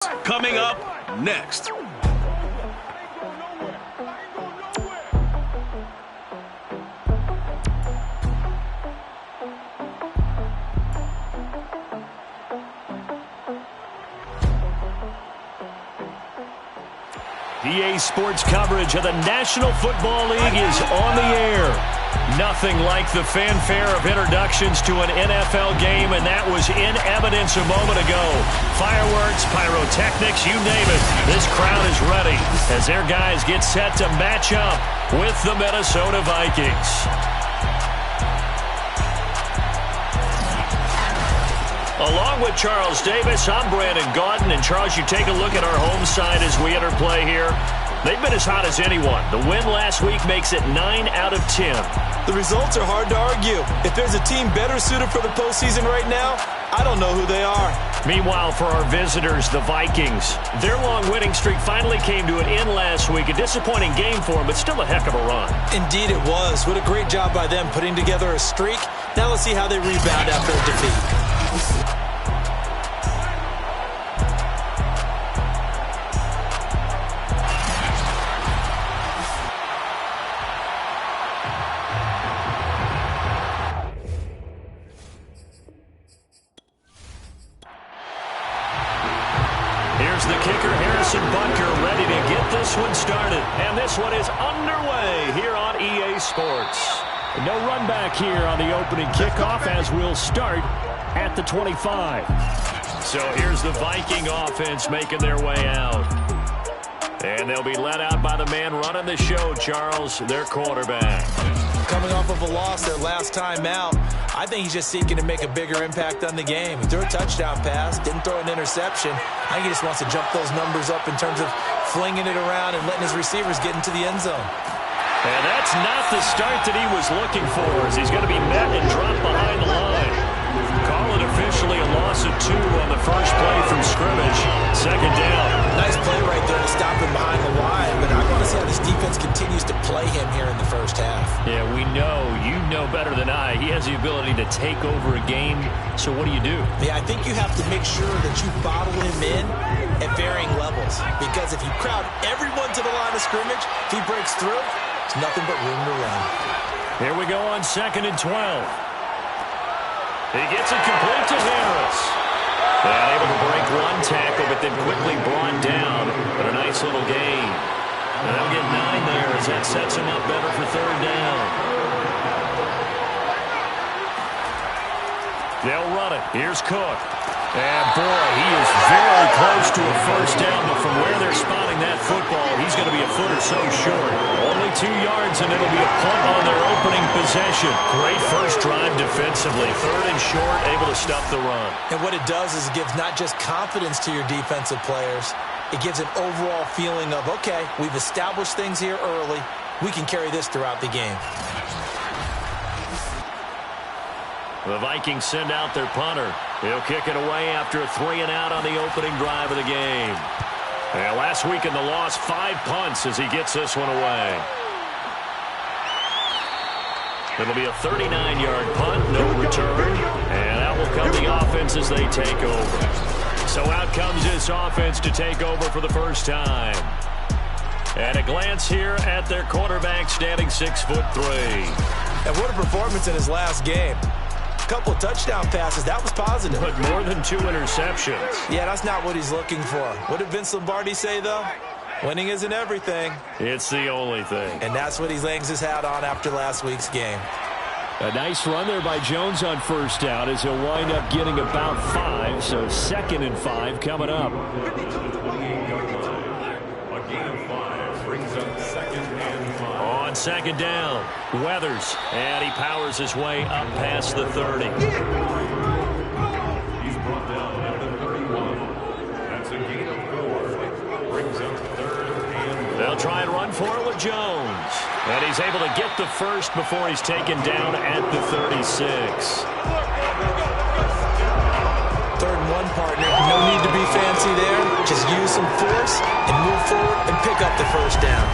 Coming up next. EA Sports coverage of the National Football League is on the air. Nothing like the fanfare of introductions to an NFL game, and that was in evidence a moment ago. Fireworks, pyrotechnics, you name it. This crowd is ready as their guys get set to match up with the Minnesota Vikings. Along with Charles Davis, I'm Brandon Gaudin. And Charles, you take a look at our home side as we enter play here. They've been as hot as anyone. The win last week makes it 9 out of 10. The results are hard to argue. If there's a team better suited for the postseason right now, I don't know who they are. Meanwhile, for our visitors, the Vikings, their long winning streak finally came to an end last week. A disappointing game for them, but still a heck of a run. Indeed it was. What a great job by them putting together a streak. Now let's see how they rebound after a defeat. Ready to get this one started. And this one is underway here on EA Sports. No run back here on the opening kickoff as we'll start at the 25. So here's the Viking offense making their way out. And they'll be led out by the man running the show, Charles, their quarterback. Coming off of a loss their last time out, I think he's just seeking to make a bigger impact on the game. He threw a touchdown pass, didn't throw an interception. I think he just wants to jump those numbers up in terms of flinging it around and letting his receivers get into the end zone. And that's not the start that he was looking for, as he's going to be met and dropped behind the line. Call it officially a loss of 2 on the first play from scrimmage. Second down. Nice play right there to stop him behind the line, but I want to see how this defense continues to play him here in the first half. Yeah, we know, you know better than I, he has the ability to take over a game. So what do you do? Yeah, I think you have to make sure that you bottle him in at varying levels, because if you crowd everyone to the line of scrimmage, if he breaks through, it's nothing but room to run. Here we go on 2nd and 12. He gets it complete to Harris. And able to break one tackle, but then quickly brought down. But a nice little gain. And they'll get 9 there as that sets him up better for 3rd down. They'll run it. Here's Cook. And boy, he is very close to a first down, but from where they're spotting that football, he's going to be a foot or so short. Only 2 yards, and it'll be a punt on their opening possession. Great first drive defensively. 3rd and short, able to stop the run. And what it does is it gives not just confidence to your defensive players, it gives an overall feeling of, okay, we've established things here early. We can carry this throughout the game. The Vikings send out their punter. He'll kick it away after a 3-and-out on the opening drive of the game. And last week in the loss, 5 punts as he gets this one away. It'll be a 39-yard punt, no return. And that will come the offense as they take over. So out comes this offense to take over for the first time. And a glance here at their quarterback standing 6'3". And what a performance in his last game. Couple of touchdown passes, that was positive. But more than 2 interceptions. Yeah, that's not what he's looking for. What did Vince Lombardi say, though? Winning isn't everything. It's the only thing. And that's what he hangs his hat on after last week's game. A nice run there by Jones on first down as he'll wind up getting about 5. So 2nd and 5 coming up. On 2nd down, Weathers, and he powers his way up past the 30. He's brought down at the 31. That's a gain of 4. Brings up 3rd and... They'll try and run for it with Jones. And he's able to get the first before he's taken down at the 36. 3rd and 1, partner. No need to be fancy there. Just use some force and move forward and pick up the first down.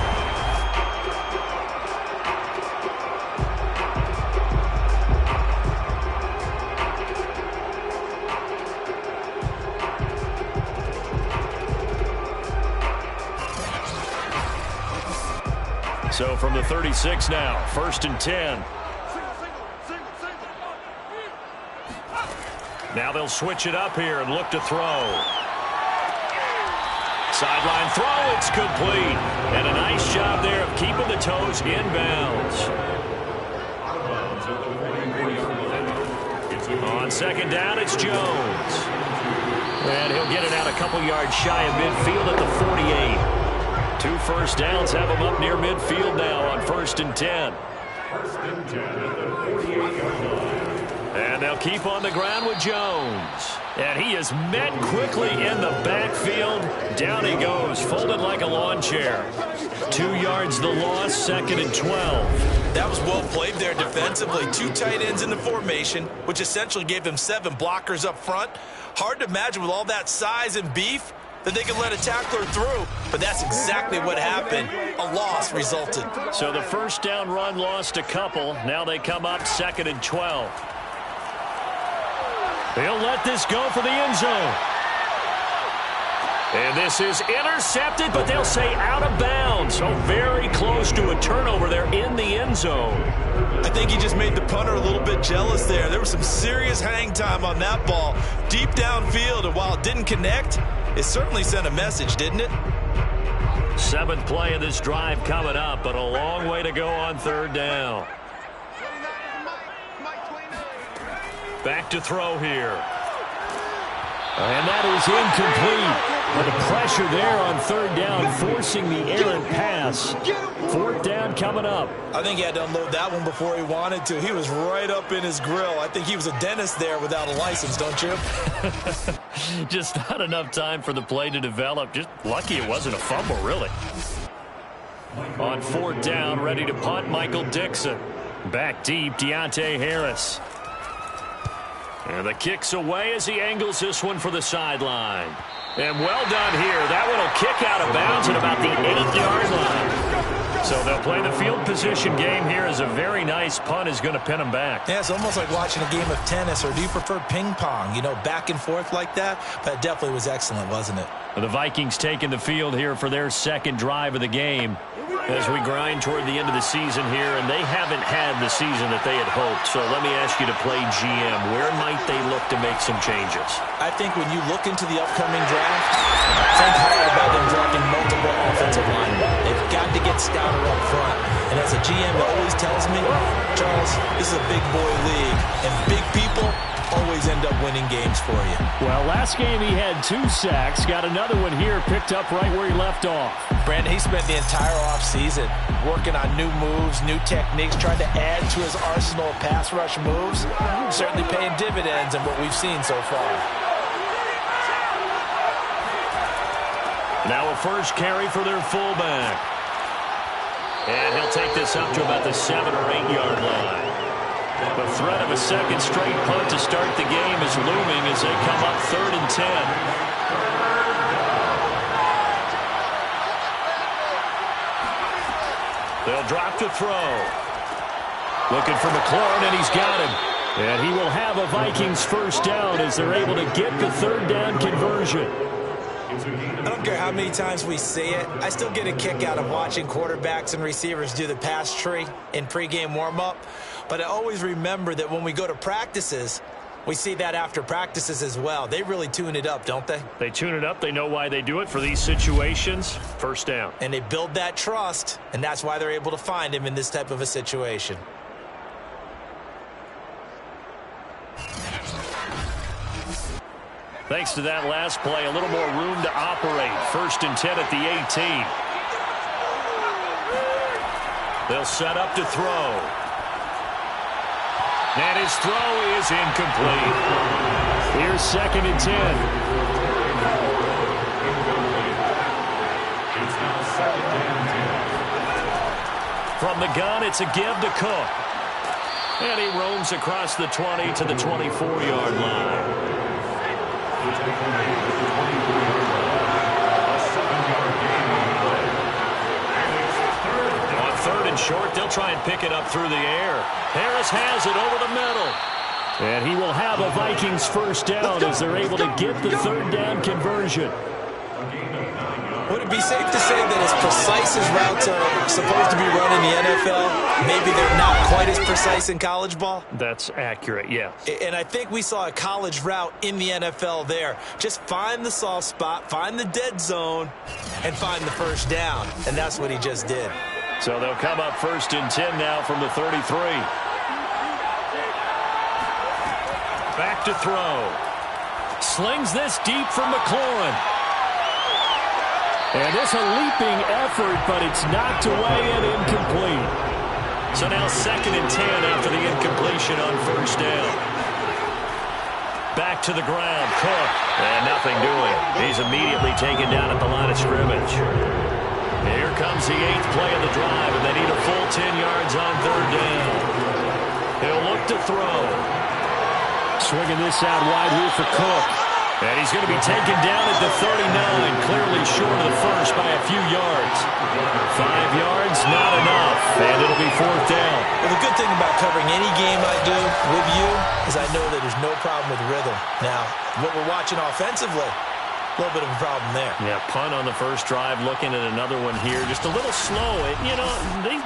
So from the 36 now, 1st and 10. Now they'll switch it up here and look to throw. Sideline throw, it's complete. And a nice job there of keeping the toes inbounds. On 2nd down, it's Jones. And he'll get it out a couple yards shy of midfield at the 48. 2 first downs have him up near midfield now on 1st and 10. 1st and 10 at the 48-yard line. And they'll keep on the ground with Jones. And he is met quickly in the backfield. Down he goes, folded like a lawn chair. 2 yards the loss, 2nd and 12. That was well played there defensively. 2 tight ends in the formation, which essentially gave them 7 blockers up front. Hard to imagine with all that size and beef that they could let a tackler through, but that's exactly what happened. A loss resulted. So the 1st down run lost a couple. Now they come up 2nd and 12. They'll let this go for the end zone. And this is intercepted, but they'll say out of bounds. So very close to a turnover there in the end zone. I think he just made the punter a little bit jealous there. There was some serious hang time on that ball deep downfield, and while it didn't connect, it certainly sent a message, didn't it? 7th play of this drive coming up, but a long way to go on 3rd down. Back to throw here. And that is incomplete. But the pressure there on 3rd down, forcing the errant pass. 4th down coming up. I think he had to unload that one before he wanted to. He was right up in his grill. I think he was a dentist there without a license, don't you? Just not enough time for the play to develop. Just lucky it wasn't a fumble, really. On 4th down, ready to punt, Michael Dixon. Back deep, Deontay Harris. And the kick's away as he angles this one for the sideline. And well done here. That one will kick out of bounds at about the 8-yard line. So they'll play the field position game here as a very nice punt is going to pin them back. Yeah, it's almost like watching a game of tennis, or do you prefer ping pong? You know, back and forth like that? But it definitely was excellent, wasn't it? The Vikings taking the field here for their 2nd drive of the game as we grind toward the end of the season here, and they haven't had the season that they had hoped. So let me ask you to play GM. Where might they look to make some changes? I think when you look into the upcoming draft, think hard about them drafting multiple offensive linemen. They've got to get stouter up front. And as a GM that always tells me, Charles, this is a big boy league, and big people always end up winning games for you. Well, last game he had 2 sacks. Got another one here, picked up right where he left off. Brandon, he spent the entire offseason working on new moves, new techniques, trying to add to his arsenal of pass rush moves. Certainly paying dividends in what we've seen so far. Now a first carry for their fullback. And he'll take this up to about the 7- or 8-yard line. The threat of a 2nd straight punt to start the game is looming as they come up 3rd and 10. They'll drop to throw. Looking for McLaurin, and he's got him. And he will have a Vikings 1st down as they're able to get the 3rd down conversion. I don't care how many times we see it. I still get a kick out of watching quarterbacks and receivers do the pass tree in pregame warm-up. But I always remember that when we go to practices, we see that after practices as well. They really tune it up, don't they? They tune it up. They know why they do it for these situations. 1st down. And they build that trust, and that's why they're able to find him in this type of a situation. Thanks to that last play, a little more room to operate. 1st and 10 at the 18. They'll set up to throw. And his throw is incomplete. Here's 2nd and 10. From the gun, it's a give to Cook. And he roams across the 20 to the 24-yard line. On 3rd and short, they'll try and pick it up through the air. Harris has it over the middle. And he will have a Vikings 1st down as they're able to get the 3rd down conversion. Would it be safe to say that as precise as routes are supposed to be run in the NFL, maybe they're not quite as precise in college ball? That's accurate, yeah. And I think we saw a college route in the NFL there. Just find the soft spot, find the dead zone, and find the first down. And that's what he just did. So they'll come up 1st and 10 now from the 33. Back to throw. Slings this deep from McLaurin. And this a leaping effort, but it's knocked away and incomplete. So now 2nd and 10 after the incompletion on 1st down. Back to the ground. Cook. And nothing doing. He's immediately taken down at the line of scrimmage. Here comes the 8th play of the drive, and they need a full 10 yards on 3rd down. He'll look to throw. Swinging this out wide here for Cook. And he's going to be taken down at the 39, clearly short of the first by a few yards. 5 yards, not enough, and it'll be 4th down. Well, the good thing about covering any game I do with you is I know that there's no problem with rhythm. Now, what we're watching offensively, a little bit of a problem there. Yeah, punt on the first drive, looking at another one here. Just a little slow.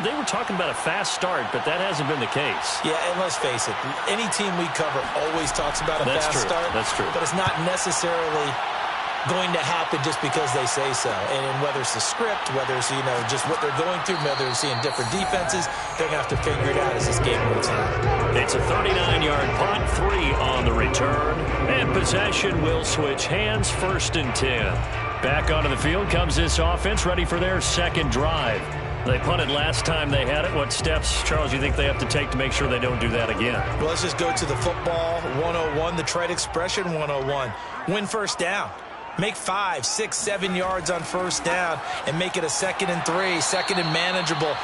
They were talking about a fast start, but that hasn't been the case. Yeah, and let's face it, any team we cover always talks about a fast start. That's true. But it's not necessarily going to happen just because they say so. And whether it's the script, whether it's, just what they're going through, whether they're seeing different defenses, they're going to have to figure it out as this game moves on. It's a 39-yard punt, 3 on the return. And possession will switch hands, 1st and 10. Back onto the field comes this offense, ready for their 2nd drive. They punted last time they had it. What steps, Charles, you think they have to take to make sure they don't do that again? Well, let's just go to the football 101, the trade expression 101. Win 1st down. Make 5, 6, 7 yards on 1st down and make it a 2nd and 3, 2nd and manageable.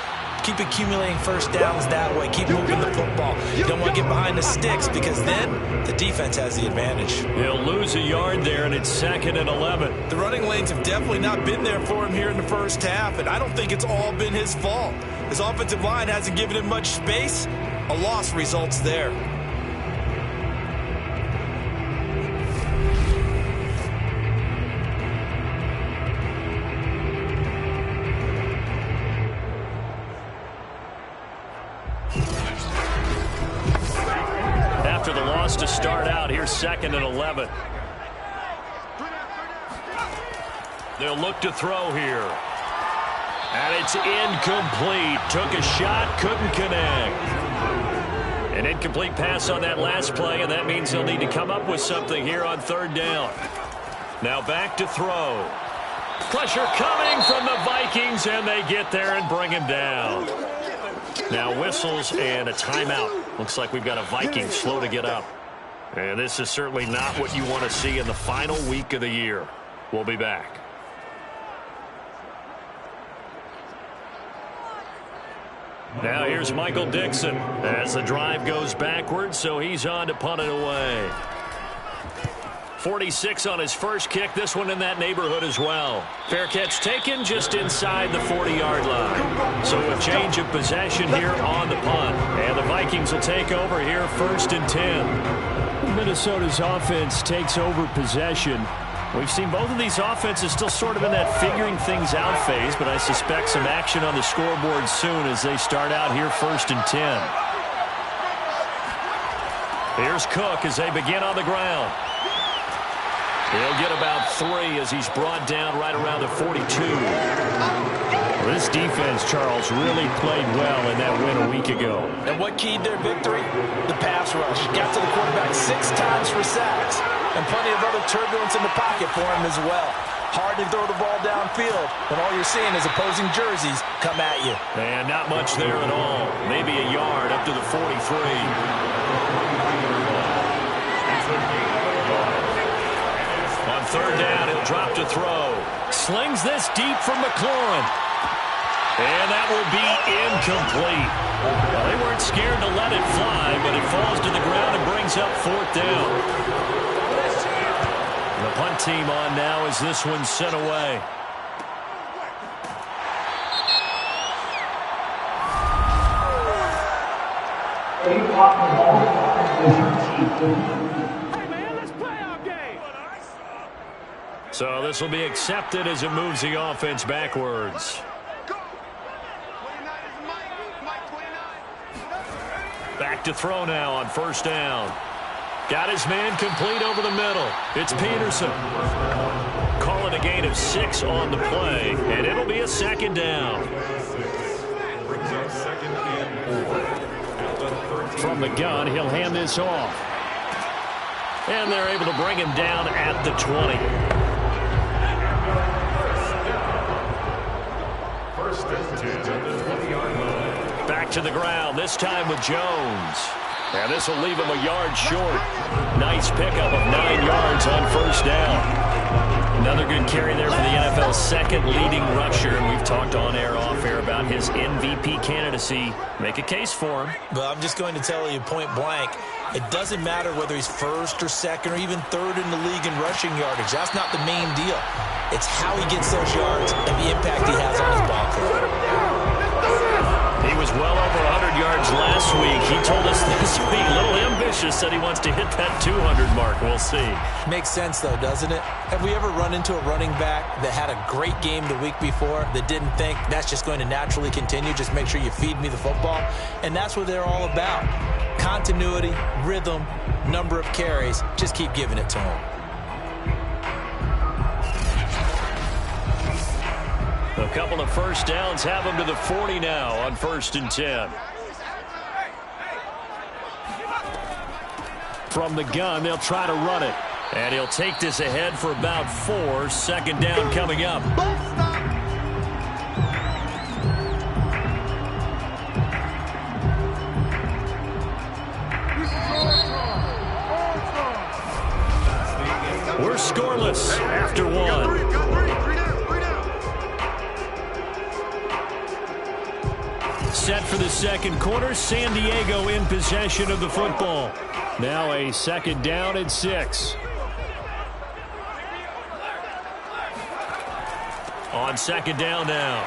Keep accumulating 1st downs that way. Keep moving the football. You don't want to get behind the sticks because then the defense has the advantage. He'll lose a yard there, and it's 2nd and 11. The running lanes have definitely not been there for him here in the first half, and I don't think it's all been his fault. His offensive line hasn't given him much space. A loss results there. To start out, here's 2nd and 11. They'll look to throw here. And it's incomplete. Took a shot, couldn't connect. An incomplete pass on that last play, and that means he'll need to come up with something here on 3rd down. Now back to throw. Pressure coming from the Vikings, and they get there and bring him down. Now whistles and a timeout. Looks like we've got a Viking slow to get up. And this is certainly not what you want to see in the final week of the year. We'll be back. Now here's Michael Dixon as the drive goes backwards, so he's on to punt it away. 46 on his first kick. This one in that neighborhood as well. Fair catch taken just inside the 40-yard line. So a change of possession here on the punt. And the Vikings will take over here 1st and 10. Minnesota's offense takes over possession. We've seen both of these offenses still sort of in that figuring things out phase, but I suspect some action on the scoreboard soon as they start out here 1st and 10. Here's Cook as they begin on the ground. He'll get about 3 as he's brought down right around the 42. Well, this defense, Charles, really played well in that win a week ago. And what keyed their victory? The pass rush. Got to the quarterback 6 times for sacks. And plenty of other turbulence in the pocket for him as well. Hard to throw the ball downfield when all you're seeing is opposing jerseys come at you. And not much there at all. Maybe a yard up to the 43. On 3rd down, he'll drop to throw. Slings this deep from McLaurin. And that will be incomplete. Well, they weren't scared to let it fly, but it falls to the ground and brings up 4th down. The punt team on now as this one's sent away. So this will be accepted as it moves the offense backwards. Back to throw now on first down. Got his man complete over the middle. It's Peterson. Call it a gain of 6 on the play, and it'll be a second down. From the gun, he'll hand this off. And they're able to bring him down at the 20. First and 10 at the 20-yard line. Back to the ground, this time with Jones. And this will leave him a yard short. Nice pickup of 9 yards on first down. Another good carry there for the NFL's second leading rusher. And we've talked on air, off air about his MVP candidacy. Make a case for him. Well, I'm just going to tell you point blank, it doesn't matter whether he's first or second or even third in the league in rushing yardage. That's not the main deal. It's how he gets those yards and the impact he has on his ball club. He was well over 100 yards last week. He told us this week, a little ambitious, said he wants to hit that 200 mark. We'll see. Makes sense, though, doesn't it? Have we ever run into a running back that had a great game the week before that didn't think that's just going to naturally continue? Just make sure you feed me the football. And that's what they're all about. Continuity, rhythm, number of carries. Just keep giving it to him. A couple of first downs have him to the 40 now on first and 10. From the gun, they'll try to run it. And he'll take this ahead for about 4. Second down coming up. We're scoreless after 1. Set for the second quarter. San Diego in possession of the football. Now a second down and 6. On second down now,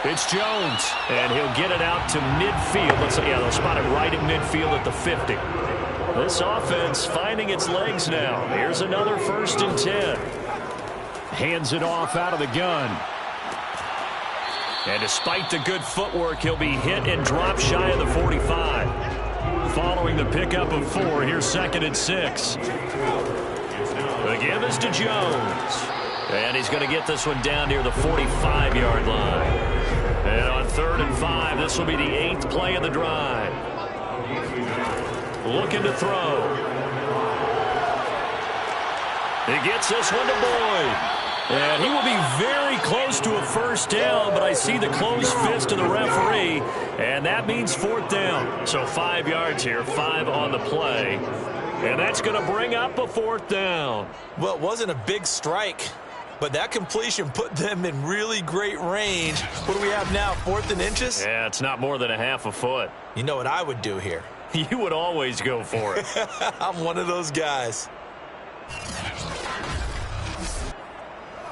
it's Jones, and he'll get it out to midfield. They'll spot it right at midfield at the 50. This offense finding its legs now. Here's another first and 10. Hands it off out of the gun. And despite the good footwork, he'll be hit and drop shy of the 45. Following the pickup of 4, here's second and 6. The give is to Jones. And he's going to get this one down near the 45-yard line. And on third and 5, this will be the 8th play of the drive. Looking to throw. He gets this one to Boyd. And he will be very close to a first down, but I see the closed fist of the referee, and that means 4th down. So 5 yards here, 5 on the play. And that's going to bring up a 4th down. Well, it wasn't a big strike, but that completion put them in really great range. What do we have now, 4th and inches? Yeah, it's not more than a half a foot. You know what I would do here? You would always go for it. I'm one of those guys.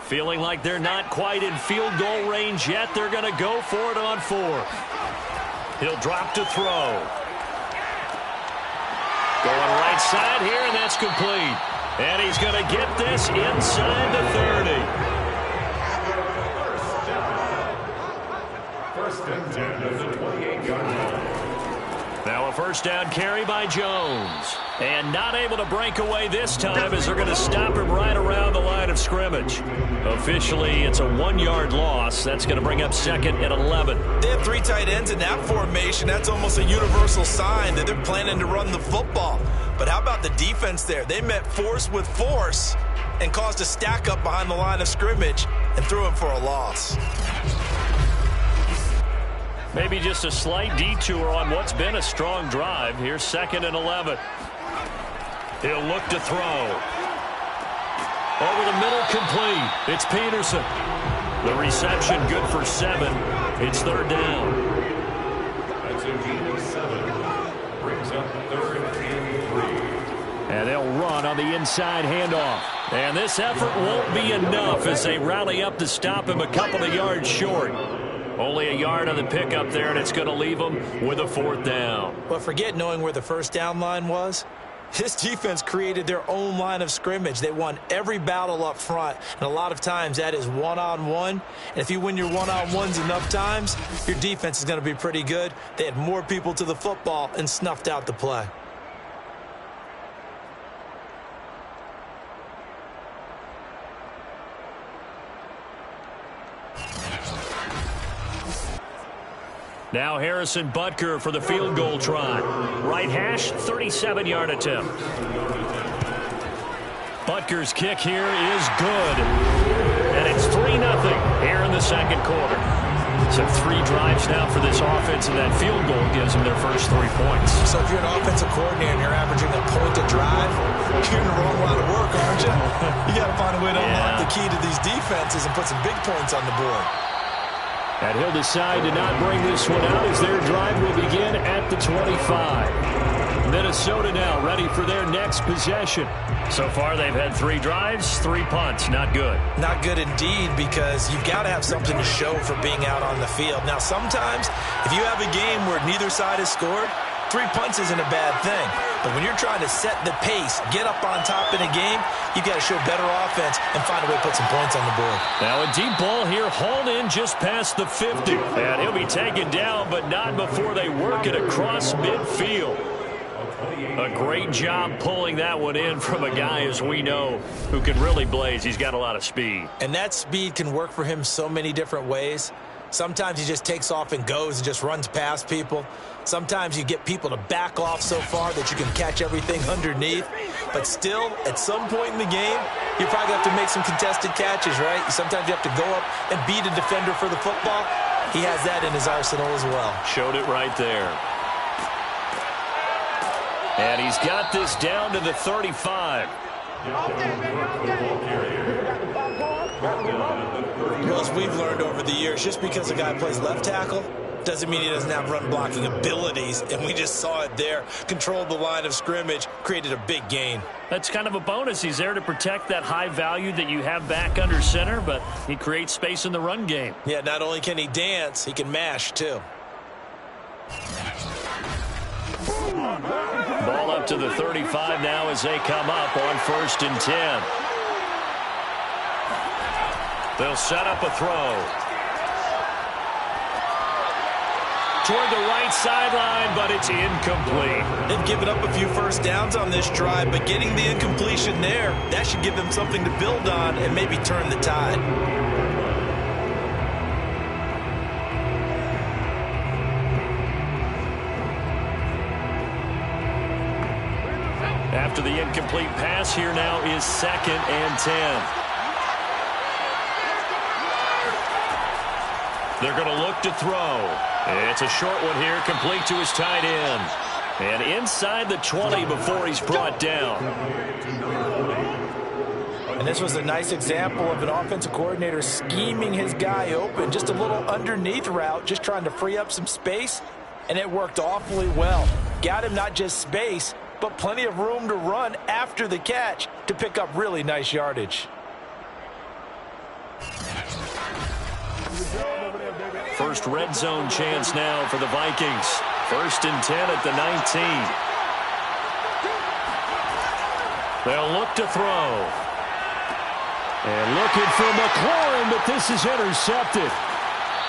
Feeling like they're not quite in field goal range yet. They're going to go for it on 4th. He'll drop to throw. Going right side here, and that's complete. And he's going to get this inside the 30. First and 10 at the 28-yard line. Now a first down carry by Jones. And not able to break away this time as they're going to stop him right around the line of scrimmage. Officially, it's a 1-yard loss. That's going to bring up second and 11. They have 3 tight ends in that formation. That's almost a universal sign that they're planning to run the football. But how about the defense there? They met force with force and caused a stack up behind the line of scrimmage and threw him for a loss. Maybe just a slight detour on what's been a strong drive. Here's second and 11. He'll look to throw. Over the middle, complete. It's Peterson. The reception good for 7. It's 3rd down. That's a gain of 7. Brings up 3rd and 3. And they'll run on the inside handoff. And this effort won't be enough as they rally up to stop him a couple of yards short. Only a yard on the pickup there, and it's going to leave them with a 4th down. But forget knowing where the first down line was. This defense created their own line of scrimmage. They won every battle up front, and a lot of times that is one-on-one. And if you win your one-on-ones enough times, your defense is going to be pretty good. They had more people to the football and snuffed out the play. Now Harrison Butker for the field goal try. Right hash, 37-yard attempt. Butker's kick here is good. And it's 3-0 here in the second quarter. So 3 drives now for this offense, and that field goal gives them their first 3 points. So if you're an offensive coordinator and you're averaging a point a drive, you're in the wrong line of work, aren't you? You got to find a way to unlock the key to these defenses and put some big points on the board. And he'll decide to not bring this one out as their drive will begin at the 25. Minnesota now ready for their next possession. So far they've had 3 drives, 3 punts. Not good. Not good indeed, because you've got to have something to show for being out on the field. Now sometimes if you have a game where neither side has scored, 3 punts isn't a bad thing. But when you're trying to set the pace, get up on top in a game, you've got to show better offense and find a way to put some points on the board. Now a deep ball here, hauled in just past the 50. And he'll be taken down, but not before they work it across midfield. A great job pulling that one in from a guy, as we know, who can really blaze. He's got a lot of speed. And that speed can work for him so many different ways. Sometimes he just takes off and goes and just runs past people. Sometimes you get people to back off so far that you can catch everything underneath. But still, at some point in the game, you probably have to make some contested catches, right? Sometimes you have to go up and beat a defender for the football. He has that in his arsenal as well. Showed it right there. And he's got this down to the 35. Well, as we've learned over the years, just because a guy plays left tackle doesn't mean he doesn't have run blocking abilities, and we just saw it there. Controlled the line of scrimmage, created a big gain. That's kind of a bonus. He's there to protect that high value that you have back under center, but he creates space in the run game. Yeah, not only can he dance, he can mash too. Ball up to the 35 now as they come up on 1st and 10. They'll set up a throw. Toward the right sideline, but it's incomplete. They've given up a few first downs on this drive, but getting the incompletion there, that should give them something to build on and maybe turn the tide. After the incomplete pass, here now is 2nd and 10. They're going to look to throw. It's a short one here, complete to his tight end. And inside the 20 before he's brought down. And this was a nice example of an offensive coordinator scheming his guy open. Just a little underneath route, just trying to free up some space. And it worked awfully well. Got him not just space, but plenty of room to run after the catch to pick up really nice yardage. First red zone chance now for the Vikings. 1st and 10 at the 19. They'll look to throw. And looking for McLaurin, but this is intercepted.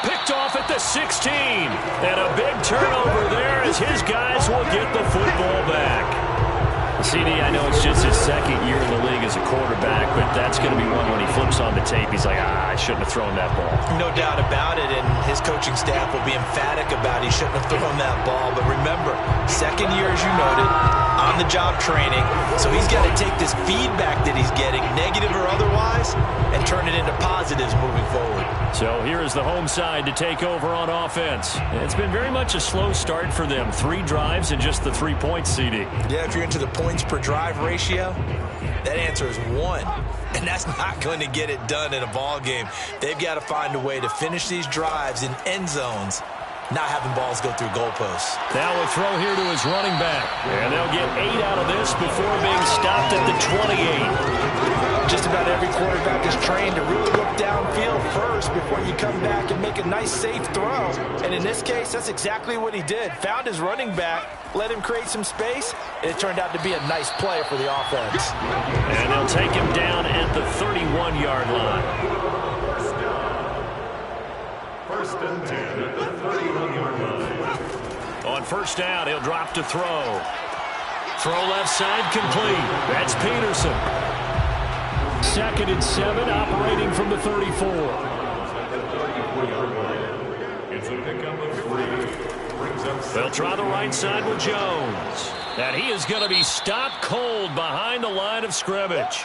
Picked off at the 16. And a big turnover there as his guys will get the football back. CD, I know it's just his 2nd year in the league as a quarterback, but that's going to be one when he flips on the tape. He's like, I shouldn't have thrown that ball. No doubt about it, and his coaching staff will be emphatic about he shouldn't have thrown that ball. But remember, 2nd year, as you noted, on-the-job training. So he's got to take this feedback that he's getting, negative or otherwise, and turn it into positives moving forward. So here is the home side to take over on offense. It's been very much a slow start for them. 3 drives and just the 3 points, CD. Yeah, if you're into the points per drive ratio, that answer is 1. And that's not going to get it done in a ball game. They've got to find a way to finish these drives in end zones, not having balls go through goalposts. Now a throw here to his running back. And they'll get 8 out of this before being stopped at the 28. Just about every quarterback is trained to really look downfield first before you come back and make a nice, safe throw. And in this case, that's exactly what he did. Found his running back, let him create some space, and it turned out to be a nice play for the offense. And they'll take him down at the 31-yard line. First and 10 at the 31-yard line. On first down, he'll drop to throw. Throw left side complete. That's Peterson. 2nd and 7, operating from the 34. It's a pickup of 3. Brings up They'll try the right side with Jones. And he is going to be stopped cold behind the line of scrimmage.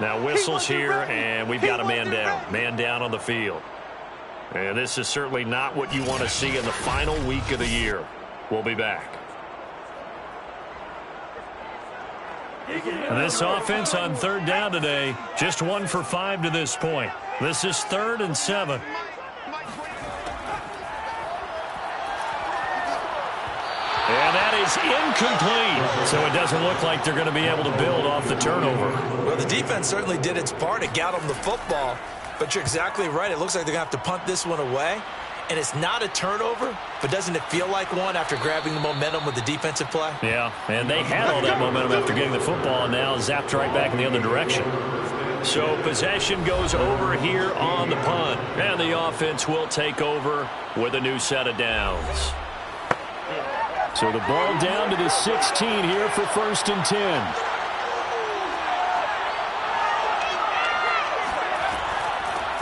Now whistles here, and we've got a man down. Man down on the field. And this is certainly not what you want to see in the final week of the year. We'll be back. And this offense on 3rd down today, just 1 for 5 to this point. This is 3rd and 7. And that is incomplete. So it doesn't look like they're going to be able to build off the turnover. Well, the defense certainly did its part to get them the football. But you're exactly right. It looks like they're going to have to punt this one away. And it's not a turnover, but doesn't it feel like one after grabbing the momentum with the defensive play? Yeah, and they had all that momentum after getting the football, and now zapped right back in the other direction. So possession goes over here on the punt, and the offense will take over with a new set of downs. So the ball down to the 16 here for 1st and 10.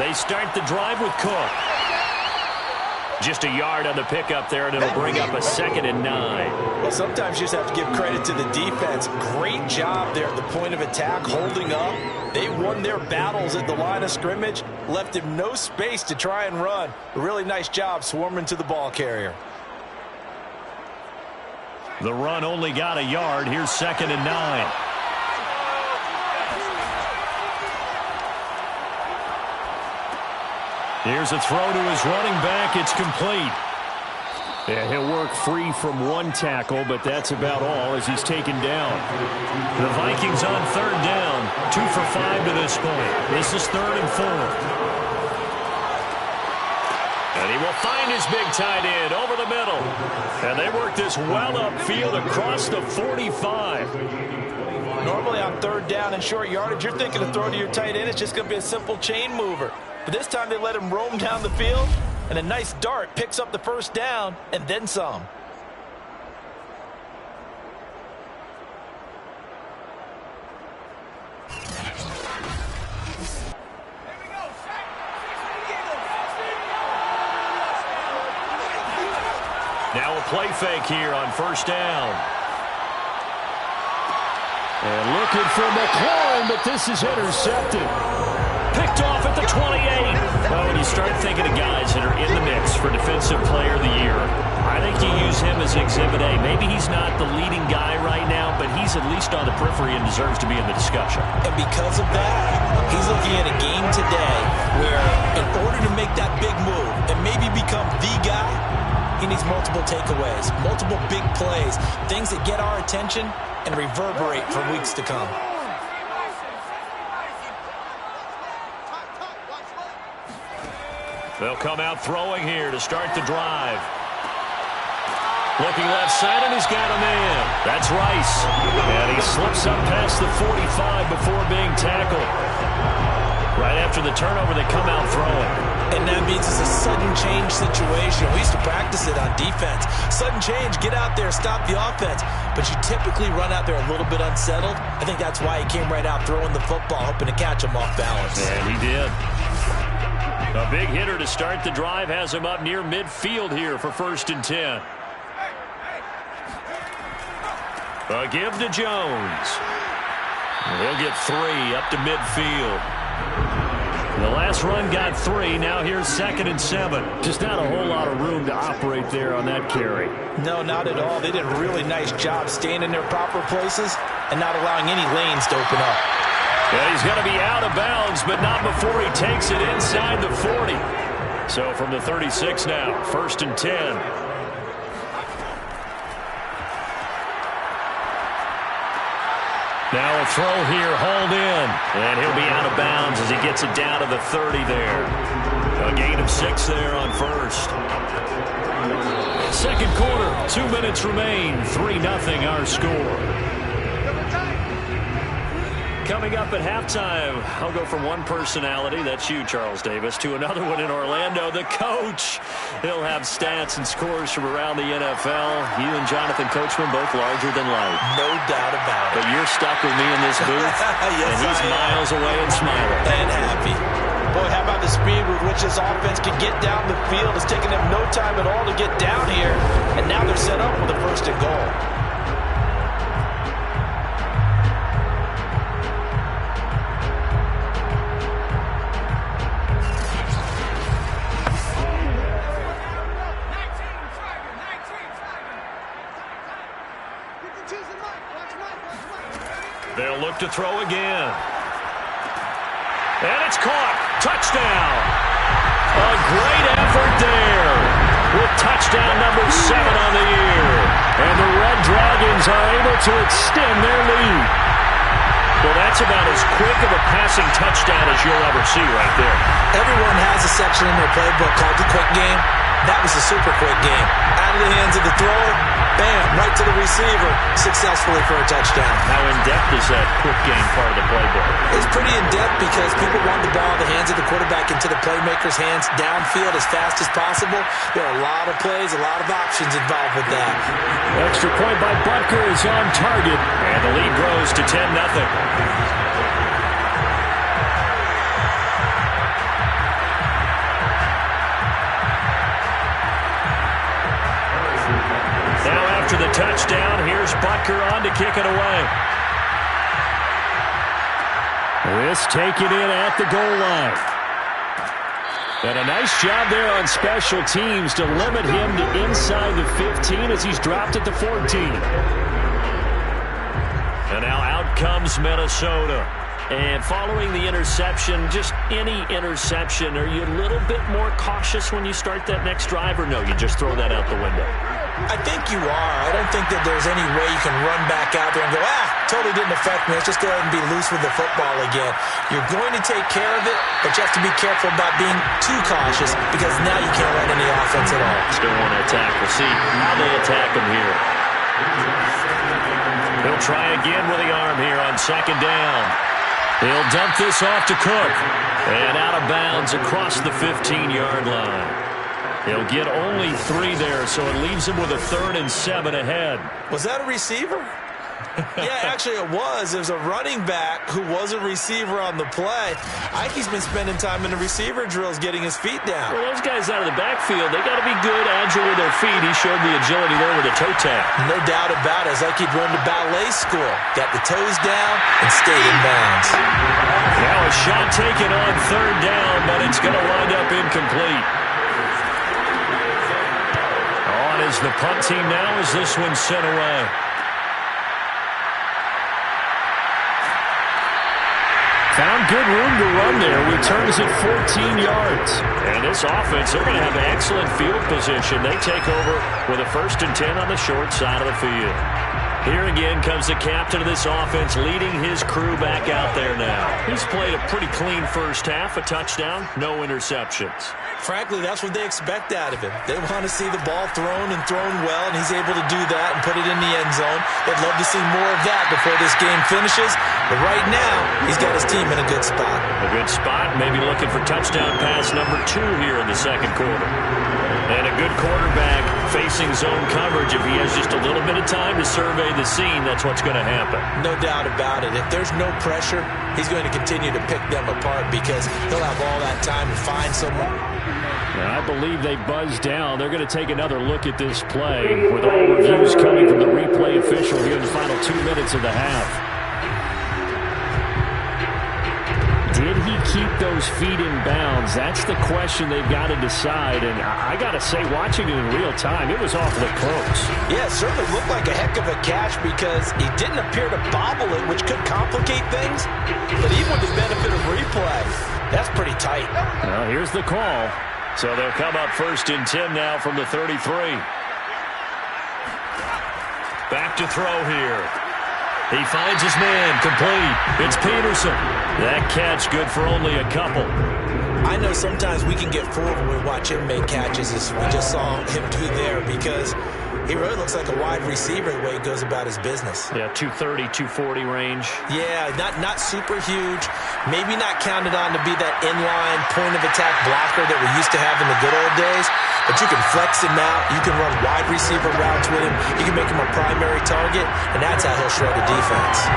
They start the drive with Cook. Just a yard on the pickup there, and it'll bring up a 2nd and 9. Well, sometimes you just have to give credit to the defense. Great job there at the point of attack, holding up. They won their battles at the line of scrimmage, left him no space to try and run. A really nice job swarming to the ball carrier. The run only got a yard. Here's 2nd and 9. Here's a throw to his running back. It's complete. Yeah, he'll work free from one tackle, but that's about all as he's taken down. The Vikings on 3rd down, 2 for 5 to this point. This is 3rd and 4. And he will find his big tight end over the middle. And they work this well upfield across the 45. Normally on 3rd down and short yardage, you're thinking to throw to your tight end. It's just going to be a simple chain mover. But this time they let him roam down the field, and a nice dart picks up the 1st down and then some. Now a play fake here on 1st down. And looking for McLaurin, but this is intercepted. Picked off at the 28. Well, when you start thinking of guys that are in the mix for Defensive Player of the Year, I think you use him as Exhibit A. Maybe he's not the leading guy right now, but he's at least on the periphery and deserves to be in the discussion. And because of that, he's looking at a game today where in order to make that big move and maybe become the guy, he needs multiple takeaways, multiple big plays, things that get our attention and reverberate for weeks to come. They'll come out throwing here to start the drive. Looking left side, and he's got a man. That's Rice. And he slips up past the 45 before being tackled. Right after the turnover, they come out throwing. And that means it's a sudden change situation. We used to practice it on defense. Sudden change, get out there, stop the offense. But you typically run out there a little bit unsettled. I think that's why he came right out throwing the football, hoping to catch him off balance. And he did. A big hitter to start the drive has him up near midfield here for 1st and 10. A give to Jones. He'll get 3 up to midfield. The last run got 3. Now here's 2nd and 7. Just not a whole lot of room to operate there on that carry. No, not at all. They did a really nice job staying in their proper places and not allowing any lanes to open up. Yeah, he's going to be out of bounds, but not before he takes it inside the 40. So from the 36 now, 1st and 10. Now a throw here, hauled in. And he'll be out of bounds as he gets it down to the 30 there. A gain of 6 there on first. Second quarter, 2 minutes remain. 3-0 our score. Coming up at halftime, I'll go from one personality, that's you, Charles Davis, to another one in Orlando, the coach. He'll have stats and scores from around the NFL. You and Jonathan Coachman both larger than life. No doubt about it. But you're stuck with me in this booth, yes, and he's miles away and smiling. And happy. Boy, how about the speed with which this offense can get down the field? It's taken them no time at all to get down here, and now they're set up with a first and goal. They'll look to throw again. And it's caught. Touchdown. A great effort there with touchdown number 7 on the year. And the Red Dragons are able to extend their lead. Well, that's about as quick of a passing touchdown as you'll ever see right there. Everyone has a section in their playbook called the quick game. That was a super quick game. Out of the hands of the thrower, bam, right to the receiver, successfully for a touchdown. How in-depth is that quick game part of the playbook? It's pretty in-depth because people want the ball in the hands of the quarterback into the playmaker's hands downfield as fast as possible. There are a lot of plays, a lot of options involved with that. Extra point by Butker is on target, and the lead grows to 10-0. After the touchdown, here's Butker on to kick it away. This taken in at the goal line. And a nice job there on special teams to limit him to inside the 15 as he's dropped at the 14. And now out comes Minnesota. And following the interception, just any interception, are you a little bit more cautious when you start that next drive, or no, you just throw that out the window? I think you are. I don't think that there's any way you can run back out there and go, totally didn't affect me. Let's just go ahead and be loose with the football again. You're going to take care of it, but you have to be careful about being too cautious because now you can't run any offense at all. Still want to attack. We'll see how they attack him here. He'll try again with the arm here on second down. He'll dump this off to Cook. And out of bounds across the 15-yard line. He'll get only 3 there, so it leaves him with a 3rd and 7 ahead. Was that a receiver? Yeah, actually it was. There's a running back who was a receiver on the play. I think he's been spending time in the receiver drills getting his feet down. Well, those guys out of the backfield, they got to be good, agile with their feet. He showed the agility there with a toe tap. No doubt about it. It's like he'd run to ballet school. Got the toes down and stayed in bounds. Now a shot taken on 3rd down, but it's going to wind up incomplete. On is the punt team now as this one's sent away. Found good room to run there. Returns it 14 yards. And this offense, they're going to have excellent field position. They take over with a 1st and 10 on the short side of the field. Here again comes the captain of this offense, leading his crew back out there now. He's played a pretty clean first half, a touchdown, no interceptions. Frankly, that's what they expect out of him. They want to see the ball thrown and thrown well, and he's able to do that and put it in the end zone. They'd love to see more of that before this game finishes. But right now, he's got his team in a good spot. A good spot, maybe looking for touchdown pass number 2 here in the second quarter. And a good quarterback facing zone coverage. If he has just a little bit of time to survey the scene, that's what's going to happen. No doubt about it. If there's no pressure, he's going to continue to pick them apart because he'll have all that time to find someone. I believe they buzzed down. They're going to take another look at this play with all reviews coming from the replay official here in the final 2 minutes of the half. Did he keep those feet in bounds? That's the question they've got to decide. And I got to say, watching it in real time, it was awfully close. Yeah, it certainly looked like a heck of a catch because he didn't appear to bobble it, which could complicate things. But even with the benefit of replay, that's pretty tight. Well, here's the call. So they'll come up 1st and 10 now from the 33. Back to throw here. He finds his man, complete. It's Peterson. That catch good for only a couple. I know sometimes we can get fooled when we watch him make catches, as we just saw him do there, because he really looks like a wide receiver the way he goes about his business. Yeah, 230, 240 range. Yeah, not super huge. Maybe not counted on to be that inline point-of-attack blocker that we used to have in the good old days, but you can flex him out. You can run wide receiver routes with him. You can make him a primary target, and that's how he'll shred a defense.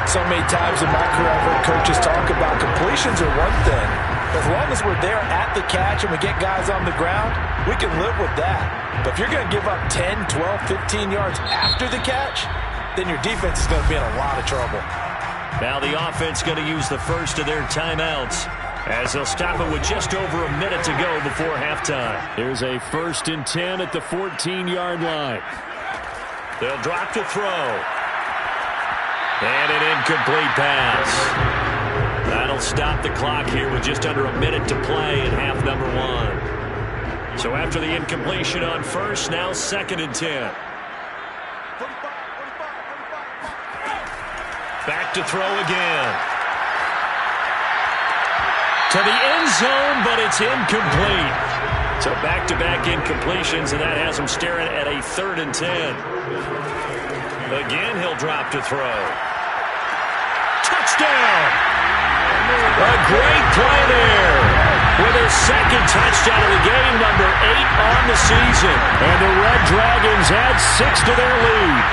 So many times in my career I've heard coaches talk about completions are one thing. As long as we're there at the catch and we get guys on the ground, we can live with that. But if you're going to give up 10, 12, 15 yards after the catch, then your defense is going to be in a lot of trouble. Now the offense going to use the first of their timeouts as they'll stop it with just over a minute to go before halftime. Here's a 1st and 10 at the 14-yard line. They'll drop to throw. And an incomplete pass. That'll stop the clock here with just under a minute to play in half number 1. So after the incompletion on first, now 2nd and 10. Back to throw again. To the end zone, but it's incomplete. So back-to-back incompletions, and that has him staring at a 3rd and 10. Again, he'll drop to throw. Touchdown! A great play there with his 2nd touchdown of the game, number 8 on the season. And the Red Dragons add 6 to their lead.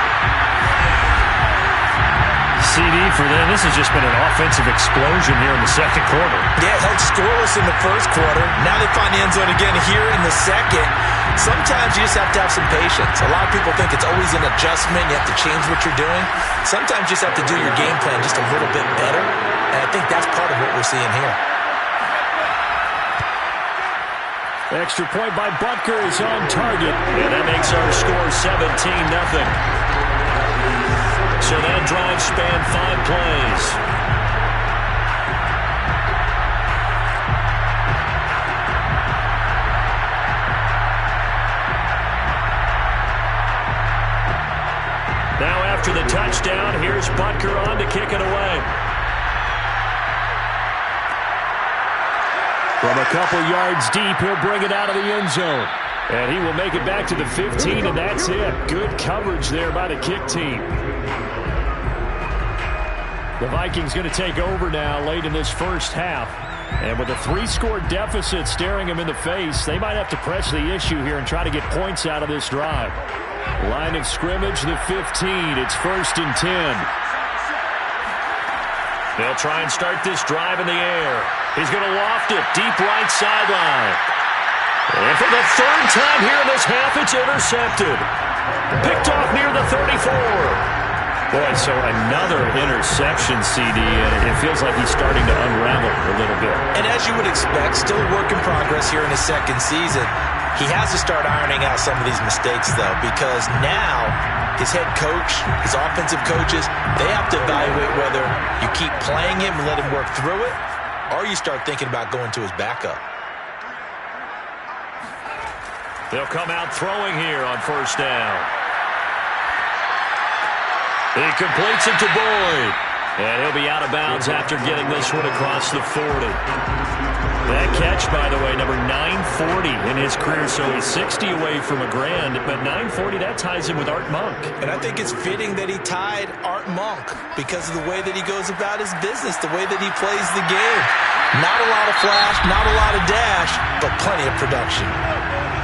CD for them, this has just been an offensive explosion here in the 2nd quarter. Yeah, held scoreless in the 1st quarter. Now they find the end zone again here in the 2nd. Sometimes you just have to have some patience. A lot of people think it's always an adjustment. You have to change what you're doing. Sometimes you just have to do your game plan just a little bit better. And I think that's part of what we're seeing here. Extra point by Butker is on target. And that makes our score 17-0. So that drive spanned 5 plays. Now after the touchdown, here's Butker on to kick it away. From a couple yards deep, he'll bring it out of the end zone. And he will make it back to the 15, and that's it. Good coverage there by the kick team. The Vikings going to take over now late in this first half. And with a 3-score deficit staring him in the face, they might have to press the issue here and try to get points out of this drive. Line of scrimmage, the 15. It's 1st and 10. They'll try and start this drive in the air. He's going to loft it deep right sideline. And for the 3rd time here in this half, it's intercepted. Picked off near the 34. Boy, so another interception, CD, and it feels like he's starting to unravel a little bit. And as you would expect, still a work in progress here in his 2nd season. He has to start ironing out some of these mistakes, though, because now his head coach, his offensive coaches, they have to evaluate whether you keep playing him and let him work through it, or you start thinking about going to his backup. They'll come out throwing here on 1st down. He completes it to Boyd. And he'll be out of bounds after getting this one across the 40. That catch, by the way, number 940 in his career, so he's 60 away from a grand, but 940, that ties him with Art Monk. And I think it's fitting that he tied Art Monk because of the way that he goes about his business, the way that he plays the game. Not a lot of flash, not a lot of dash, but plenty of production.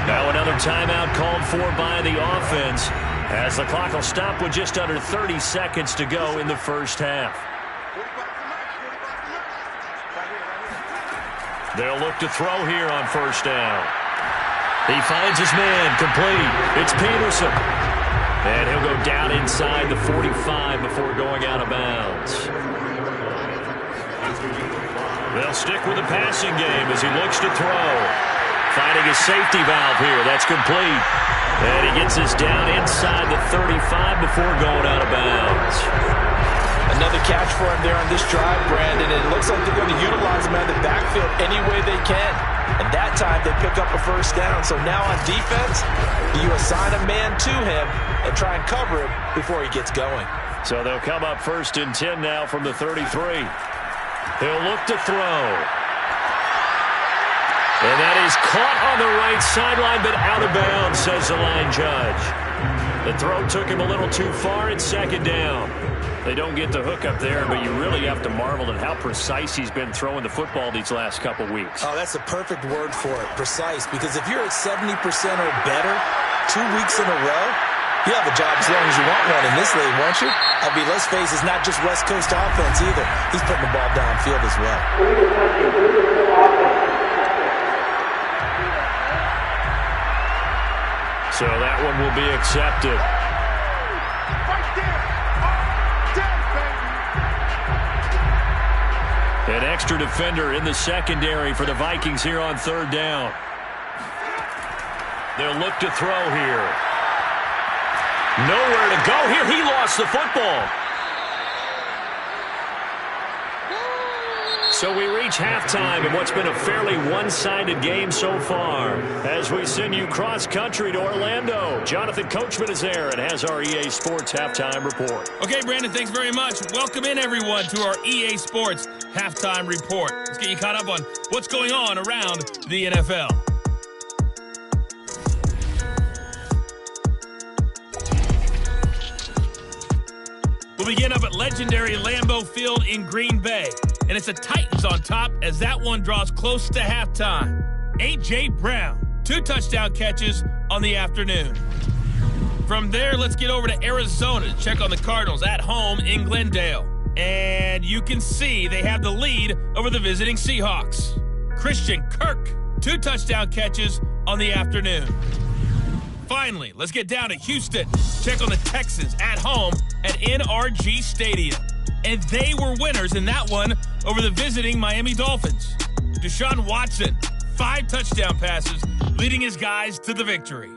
Now another timeout called for by the offense, as the clock will stop with just under 30 seconds to go in the first half. They'll look to throw here on 1st down. He finds his man, complete. It's Peterson. And he'll go down inside the 45 before going out of bounds. They'll stick with the passing game as he looks to throw. Finding a safety valve here. That's complete. And he gets this down inside the 35 before going out of bounds. Another catch for him there on this drive, Brandon. And it looks like they're going to utilize him out of the backfield any way they can. And that time they pick up a 1st down. So now on defense, you assign a man to him and try and cover him before he gets going. So they'll come up 1st and 10 now from the 33. He'll look to throw. And that is caught on the right sideline, but out of bounds, says the line judge. The throw took him a little too far. It's 2nd down. They don't get the hook up there, but you really have to marvel at how precise he's been throwing the football these last couple weeks. Oh, that's a perfect word for it, precise, because if you're at 70% or better 2 weeks in a row, you have a job as long as you want one in this league, won't you? I mean, let's face it, it's not just West Coast offense either. He's putting the ball downfield as well. So that one will be accepted. An extra defender in the secondary for the Vikings here on 3rd down. They'll look to throw here. Nowhere to go here. He lost the football. So we reach halftime in what's been a fairly one-sided game so far. As we send you cross-country to Orlando, Jonathan Coachman is there and has our EA Sports Halftime Report. Okay, Brandon, thanks very much. Welcome in, everyone, to our EA Sports Halftime Report. Let's get you caught up on what's going on around the NFL. We'll begin up at legendary Lambeau Field in Green Bay. And it's the Titans on top as that one draws close to halftime. A.J. Brown, 2 touchdown catches on the afternoon. From there, let's get over to Arizona to check on the Cardinals at home in Glendale. And you can see they have the lead over the visiting Seahawks. Christian Kirk, 2 touchdown catches on the afternoon. Finally, let's get down to Houston. Check on the Texans at home at NRG Stadium. And they were winners in that one over the visiting Miami Dolphins. Deshaun Watson, 5 touchdown passes, leading his guys to the victory.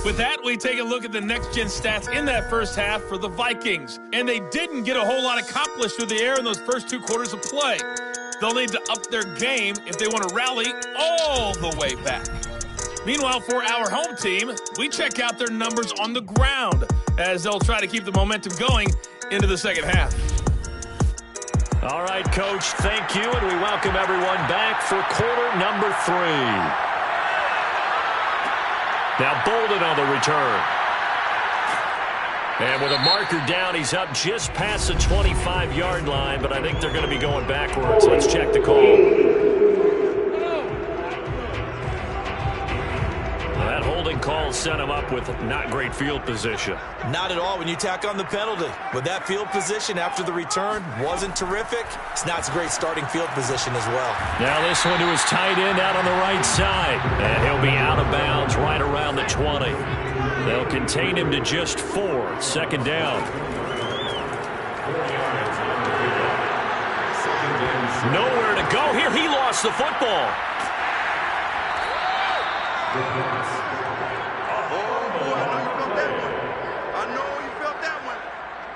With that, we take a look at the next-gen stats in that first half for the Vikings. And they didn't get a whole lot accomplished through the air in those first 2 quarters of play. They'll need to up their game if they want to rally all the way back. Meanwhile, for our home team, we check out their numbers on the ground as they'll try to keep the momentum going into the second half. All right, Coach, thank you, and we welcome everyone back for quarter number 3. Now Bolden on the return. And with a marker down, he's up just past the 25-yard line, but I think they're going to be going backwards. Let's check the call. That holding call set him up with not great field position. Not at all when you tack on the penalty. With that field position after the return wasn't terrific, it's not a great starting field position as well. Now this one to his tight end out on the right side. And he'll be out of bounds right around the 20. They'll contain him to just 4. 2nd down. Nowhere to go here. He lost the football.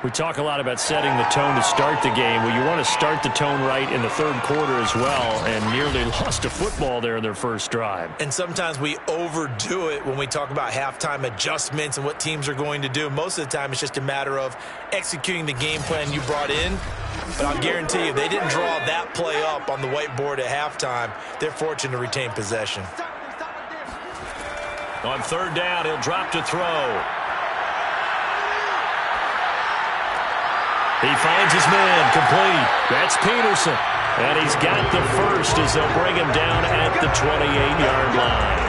We talk a lot about setting the tone to start the game. Well, you want to start the tone right in the 3rd quarter as well, and nearly lost a football there in their first drive. And sometimes we overdo it when we talk about halftime adjustments and what teams are going to do. Most of the time, it's just a matter of executing the game plan you brought in. But I'll guarantee you, if they didn't draw that play up on the whiteboard at halftime, they're fortunate to retain possession. On 3rd down, he'll drop to throw. He finds his man, complete. That's Peterson. And he's got the first as they'll bring him down at the 28-yard line.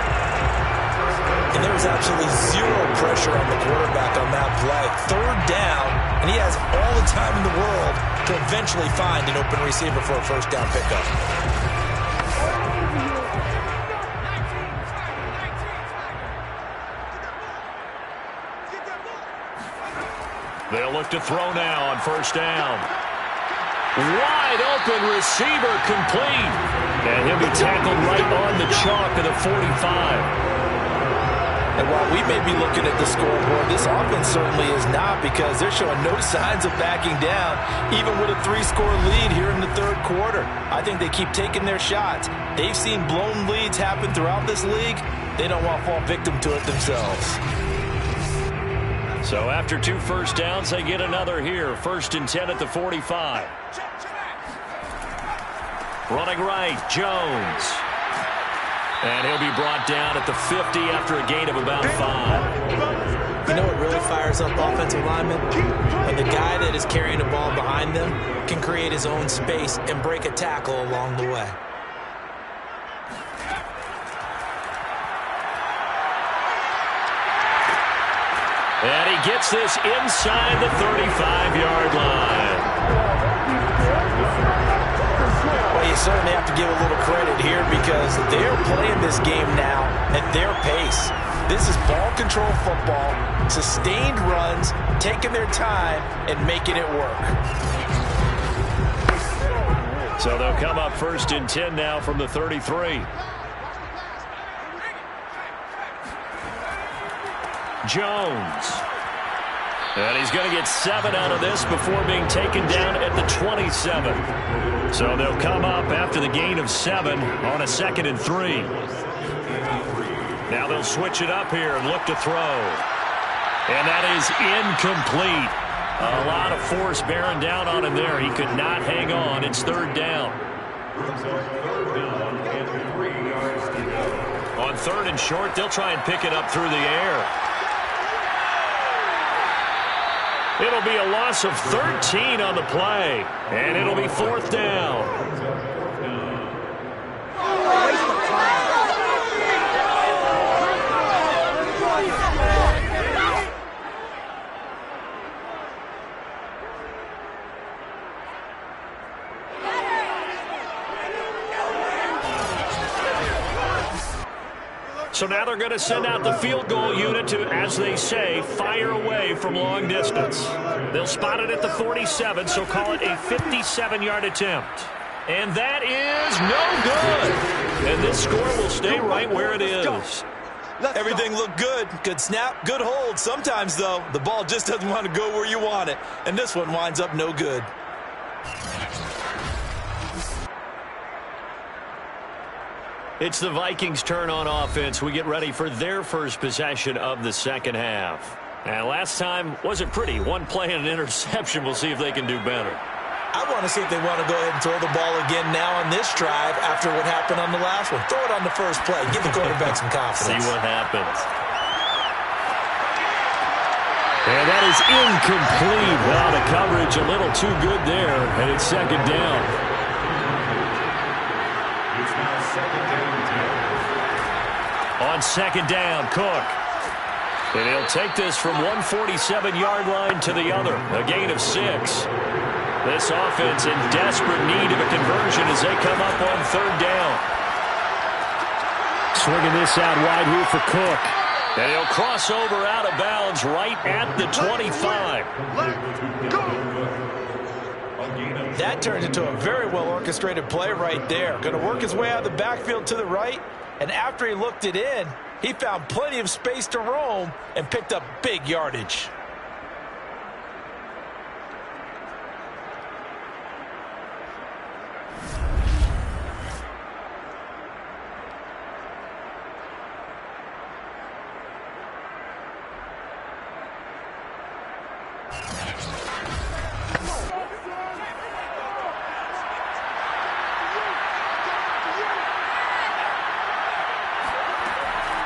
And there was absolutely 0 pressure on the quarterback on that play. 3rd down, and he has all the time in the world to eventually find an open receiver for a 1st down pickup. They'll look to throw now on 1st down. Wide open receiver, complete. And he'll be tackled right on the chalk of the 45. And while we may be looking at the scoreboard, this offense certainly is not, because they're showing no signs of backing down, even with a 3-score lead here in the 3rd quarter. I think they keep taking their shots. They've seen blown leads happen throughout this league. They don't want to fall victim to it themselves. So after 2 first downs, they get another here. 1st and 10 at the 45. Running right, Jones. And he'll be brought down at the 50 after a gain of about 5. You know what really fires up offensive linemen? When the guy that is carrying the ball behind them can create his own space and break a tackle along the way. And he gets this inside the 35-yard line. Well, you certainly have to give a little credit here because they're playing this game now at their pace. This is ball control football, sustained runs, taking their time, and making it work. So they'll come up 1st and 10 now from the 33. Jones. And he's going to get 7 out of this before being taken down at the 27. So they'll come up after the gain of 7 on a 2nd and 3. Now they'll switch it up here and look to throw. And that is incomplete. A lot of force bearing down on him there. He could not hang on. It's 3rd down. On 3rd and short, they'll try and pick it up through the air. It'll be a loss of 13 on the play, and it'll be 4th down. So now they're going to send out the field goal unit to, as they say, fire away from long distance. They'll spot it at the 47, so call it a 57-yard attempt. And that is no good. And this score will stay right where it is. Everything looked good. Good snap, good hold. Sometimes, though, the ball just doesn't want to go where you want it. And this one winds up no good. It's the Vikings' turn on offense. We get ready for their first possession of the 2nd half. And last time wasn't pretty. 1 play and an interception. We'll see if they can do better. I want to see if they want to go ahead and throw the ball again now on this drive after what happened on the last one. Throw it on the first play. Give the quarterback some confidence. See what happens. And that is incomplete. Well, the coverage a little too good there, and it's 2nd down. On 2nd down, Cook. And he'll take this from 147-yard line to the other. A gain of 6. This offense in desperate need of a conversion as they come up on 3rd down. Swinging this out wide here for Cook. And he'll cross over out of bounds right at the 25. That turns into a very well-orchestrated play right there. Going to work his way out of the backfield to the right. And after he looked it in, he found plenty of space to roam and picked up big yardage.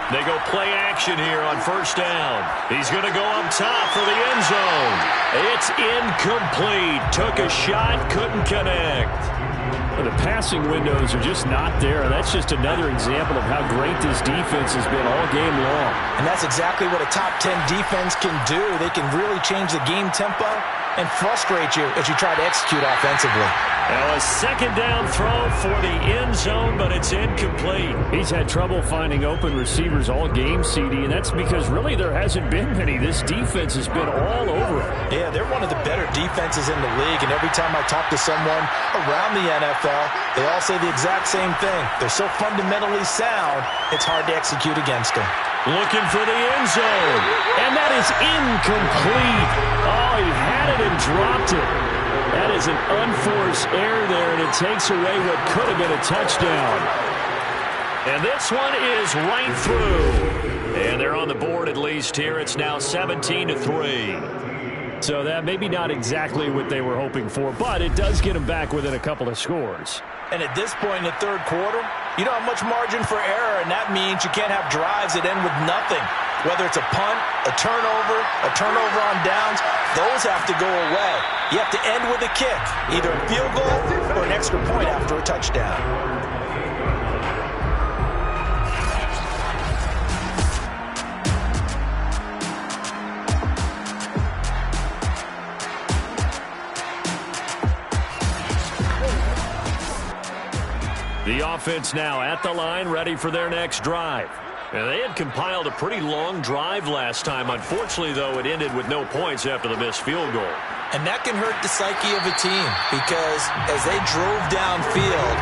They go play action here on 1st down. He's going to go up top for the end zone. It's incomplete. Took a shot, couldn't connect. The passing windows are just not there. That's just another example of how great this defense has been all game long. And that's exactly what a top 10 defense can do. They can really change the game tempo and frustrate you as you try to execute offensively. Now a 2nd down throw for the end zone, but it's incomplete. He's had trouble finding open receivers all game, CD, and that's because really there hasn't been many. This defense has been all over him. Yeah, they're one of the better defenses in the league, and every time I talk to someone around the NFL, they all say the exact same thing. They're so fundamentally sound, it's hard to execute against them. Looking for the end zone, and that is incomplete. Oh, he had it and dropped it. That is an unforced error there, and it takes away what could have been a touchdown. And this one is right through. And they're on the board at least here. It's now 17-3. So that maybe not exactly what they were hoping for, but it does get them back within a couple of scores. And at this point in the third quarter, you don't have much margin for error, and that means you can't have drives that end with nothing. Whether it's a punt, a turnover on downs, those have to go away. You have to end with a kick, either a field goal or an extra point after a touchdown. The offense now at the line, ready for their next drive. And they had compiled a pretty long drive last time. Unfortunately, though, it ended with no points after the missed field goal. And that can hurt the psyche of a team because as they drove downfield,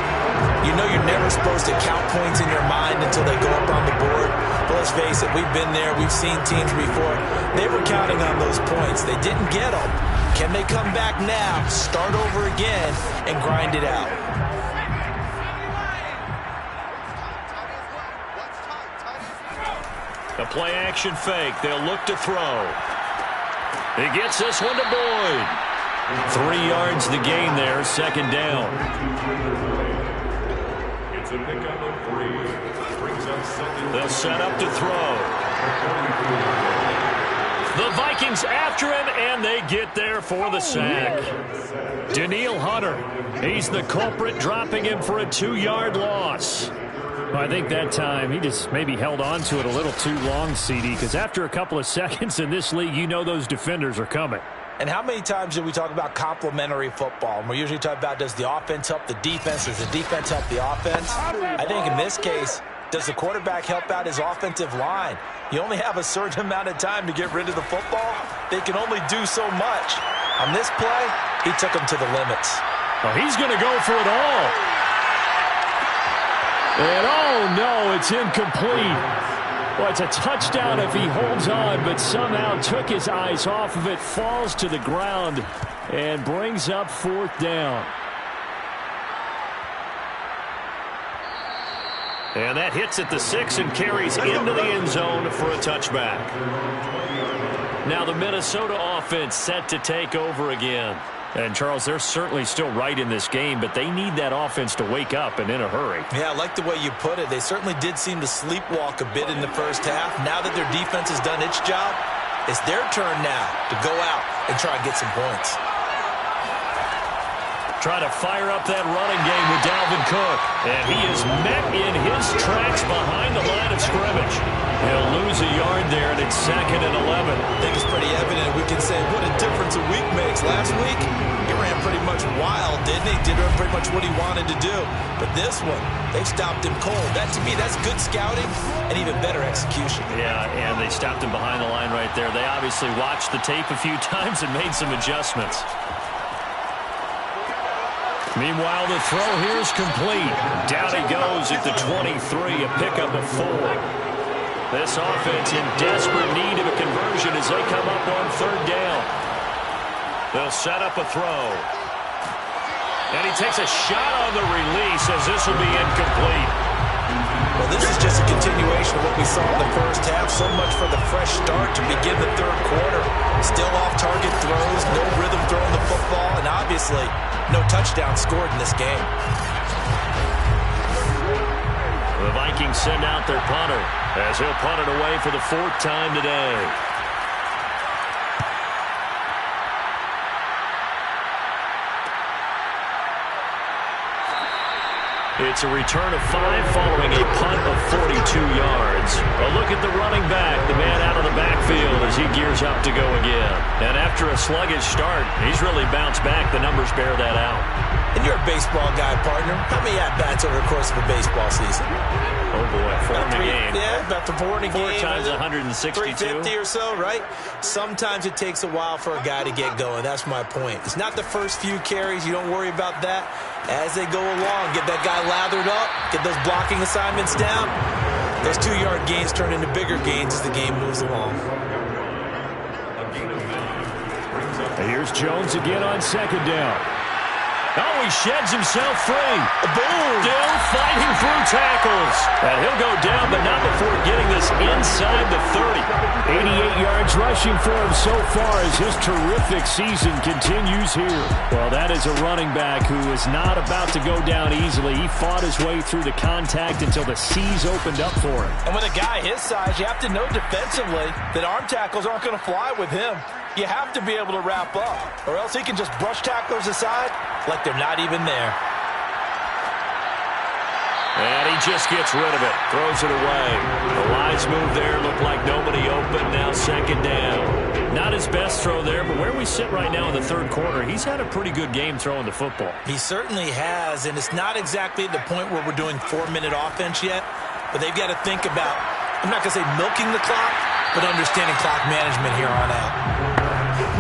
you know you're never supposed to count points in your mind until they go up on the board. But let's face it, we've been there. We've seen teams before. They were counting on those points. They didn't get them. Can they come back now, start over again, and grind it out? A play-action fake. They'll look to throw. He gets this one to Boyd. 3 yards the gain there, second down. It's a pickup of 3. Brings up second. They'll set up to throw. The Vikings after him, and they get there for the sack. Daniil Hunter. He's the culprit, dropping him for a 2-yard loss. Well, I think that time he just maybe held on to it a little too long, CD, because after a couple of seconds in this league, you know those defenders are coming. And how many times do we talk about complementary football? And we're usually talking about, does the offense help the defense? Does the defense help the offense? I think in this case, does the quarterback help out his offensive line? You only have a certain amount of time to get rid of the football. They can only do so much. On this play, he took them to the limits. Oh, he's going to go for it all. And oh no, it's incomplete. Well, it's a touchdown if he holds on, but somehow took his eyes off of it, falls to the ground, and brings up 4th down. And that hits at the 6 and carries into the end zone for a touchback. Now the Minnesota offense set to take over again. And, Charles, they're certainly still right in this game, but they need that offense to wake up and in a hurry. Yeah, I like the way you put it. They certainly did seem to sleepwalk a bit in the first half. Now that their defense has done its job, it's their turn now to go out and try and get some points. Try to fire up that running game with Dalvin Cook. And he is met in his tracks behind the line of scrimmage. He'll lose a yard there, and it's 2nd and 11. I think it's pretty evident. We can say what a difference a week makes. Last week, he ran pretty much wild, didn't he? Did pretty much what he wanted to do. But this one, they've stopped him cold. That, to me, that's good scouting and even better execution. Yeah, and they stopped him behind the line right there. They obviously watched the tape a few times and made some adjustments. Meanwhile, the throw here is complete. Down he goes at the 23, a pickup of 4. This offense in desperate need of a conversion as they come up on 3rd down. They'll set up a throw. And he takes a shot on the release as this will be incomplete. Well, this is just a continuation of what we saw in the first half. So much for the fresh start to begin the third quarter. Still off-target throws, no rhythm throwing the football, and obviously no touchdown scored in this game. The Vikings send out their punter as he'll punt it away for the 4th time today. It's a return of 5 following a punt of 42 yards. A look at the running back, the man out of the backfield as he gears up to go again. And after a sluggish start, he's really bounced back. The numbers bear that out. And you're a baseball guy, partner. How many at-bats over the course of a baseball season? Oh, boy, 4 in a game. Yeah, about the 4 in a game. 4 times 162. 350 or so, right? Sometimes it takes a while for a guy to get going. That's my point. It's not the first few carries. You don't worry about that. As they go along, get that guy lathered up, get those blocking assignments down. Those 2-yard gains turn into bigger gains as the game moves along. Here's Jones again on 2nd down. Oh, he sheds himself free. Boom! Still fighting through tackles. And he'll go down, but not before getting this inside the 30. 88 yards rushing for him so far as his terrific season continues here. Well, that is a running back who is not about to go down easily. He fought his way through the contact until the seas opened up for him. And with a guy his size, you have to know defensively that arm tackles aren't going to fly with him. You have to be able to wrap up, or else he can just brush tacklers aside like they're not even there. And he just gets rid of it, throws it away. The wise move there, looked like nobody open, now second down. Not his best throw there, but where we sit right now in the third quarter, he's had a pretty good game throwing the football. He certainly has, and it's not exactly the point where we're doing 4-minute offense yet, but they've got to think about, I'm not going to say milking the clock, but understanding clock management here on out.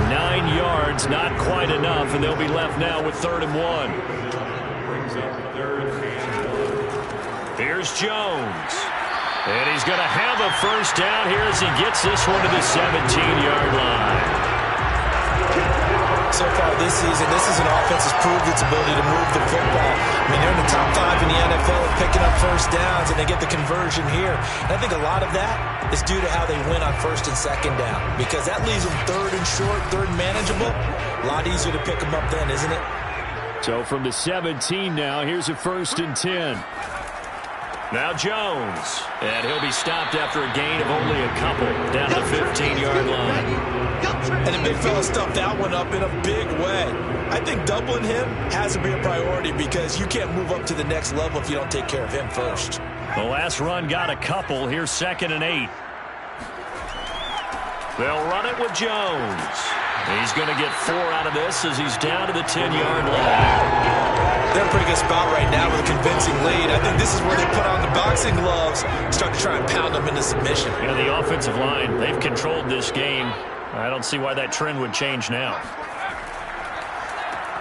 9 yards, not quite enough, and they'll be left now with 3rd and 1. Brings up 3rd and 1. Here's Jones. And he's going to have a first down here as he gets this one to the 17-yard line. So far this season, this is an offense that's proved its ability to move the football. I mean, they're in the top 5 in the NFL of picking up first downs, and they get the conversion here. And I think a lot of that is due to how they win on 1st and 2nd down, because that leaves them 3rd and short, 3rd and manageable. A lot easier to pick them up then, isn't it? So from the 17 now, here's a 1st and 10. Now Jones, and he'll be stopped after a gain of only a couple down the 15-yard line. And the big fella stuffed that one up in a big way. I think doubling him has to be a priority because you can't move up to the next level if you don't take care of him first. The last run got a couple. Here's 2nd and 8. They'll run it with Jones. He's going to get 4 out of this as he's down to the 10-yard line. They're in a pretty good spot right now with a convincing lead. I think this is where they put on the boxing gloves, start to try and pound them into submission. You know, the offensive line, they've controlled this game. I don't see why that trend would change now.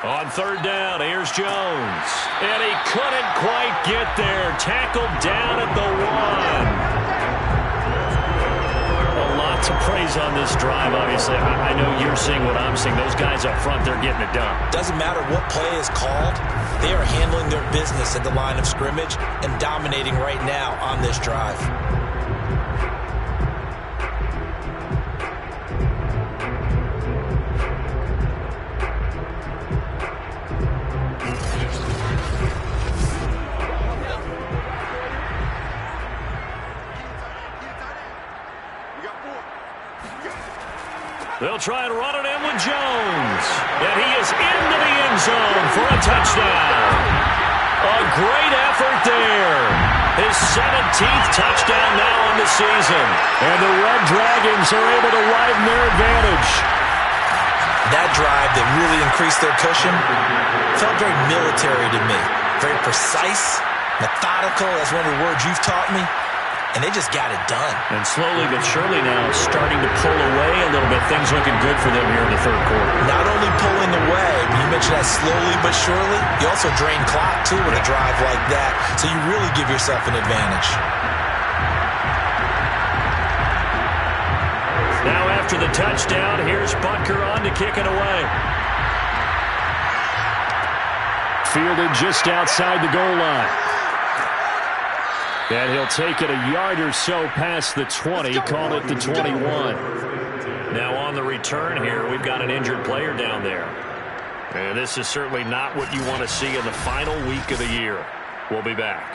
On 3rd down, here's Jones. And he couldn't quite get there. Tackled down at the 1. A lot to praise on this drive, obviously. I know you're seeing what I'm seeing. Those guys up front, they're getting it done. Doesn't matter what play is called. They are handling their business at the line of scrimmage and dominating right now on this drive. They'll try and run it in with Jones. And he is into the end zone for a touchdown. A great effort there. His 17th touchdown now on the season. And the Red Dragons are able to widen their advantage. That drive that really increased their cushion felt very military to me. Very precise, methodical. That's one of the words you've taught me. And they just got it done. And slowly but surely now starting to pull away a little bit. Things looking good for them here in the 3rd quarter. Not only pulling away, but you mentioned that slowly but surely. You also drain clock, too, with a drive like that. So you really give yourself an advantage. Now after the touchdown, here's Butker on to kick it away. Fielded just outside the goal line. And he'll take it a yard or so past the 20, call it the 21. Now on the return here, we've got an injured player down there. And this is certainly not what you want to see in the final week of the year. We'll be back.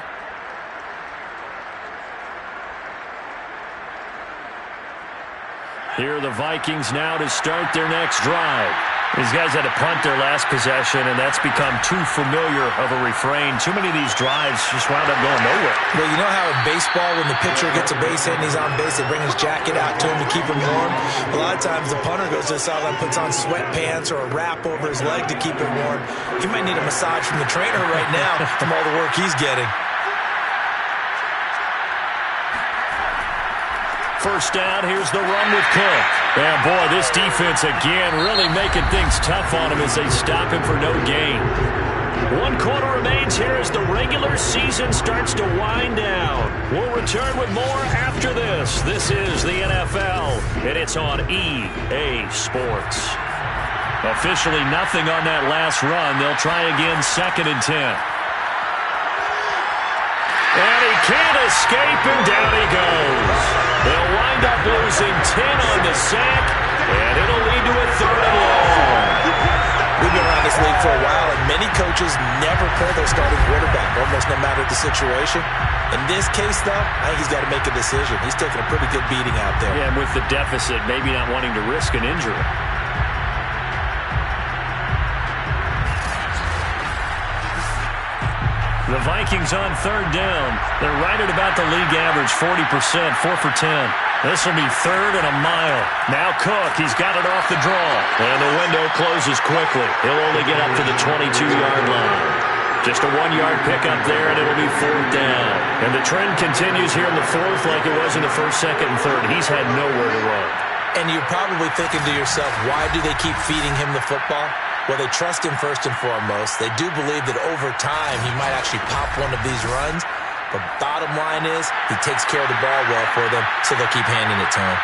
Here are the Vikings now to start their next drive. These guys had to punt their last possession, and that's become too familiar of a refrain. Too many of these drives just wound up going nowhere. Well, you know how in baseball, when the pitcher gets a base hit and he's on base, they bring his jacket out to him to keep him warm? A lot of times the punter goes to the sideline, puts on sweatpants or a wrap over his leg to keep him warm. He might need a massage from the trainer right now from all the work he's getting. First down, here's the run with Cook. And boy, this defense again really making things tough on him as they stop him for no gain. 1 quarter remains here as the regular season starts to wind down. We'll return with more after this. This is the NFL, and it's on EA Sports. Officially nothing on that last run. They'll try again, 2nd and 10. And he can't escape, and down he goes. They'll wind up losing 10 on the sack, and it'll lead to a 3rd and long. We've been around this league for a while, and many coaches never play their starting quarterback, almost no matter the situation. In this case, though, I think he's got to make a decision. He's taking a pretty good beating out there. Yeah, and with the deficit, maybe not wanting to risk an injury. The Vikings on 3rd down. They're right at about the league average, 40%, 4 for 10. This will be 3rd and a mile. Now Cook, he's got it off the draw. And the window closes quickly. He'll only get up to the 22-yard line. Just a 1-yard pickup there, and it'll be 4th down. And the trend continues here in the 4th like it was in the 1st, 2nd, and 3rd. He's had nowhere to run. And you're probably thinking to yourself, why do they keep feeding him the football? Well, they trust him first and foremost. They do believe that over time he might actually pop one of these runs. But bottom line is he takes care of the ball well for them, so they'll keep handing it to him.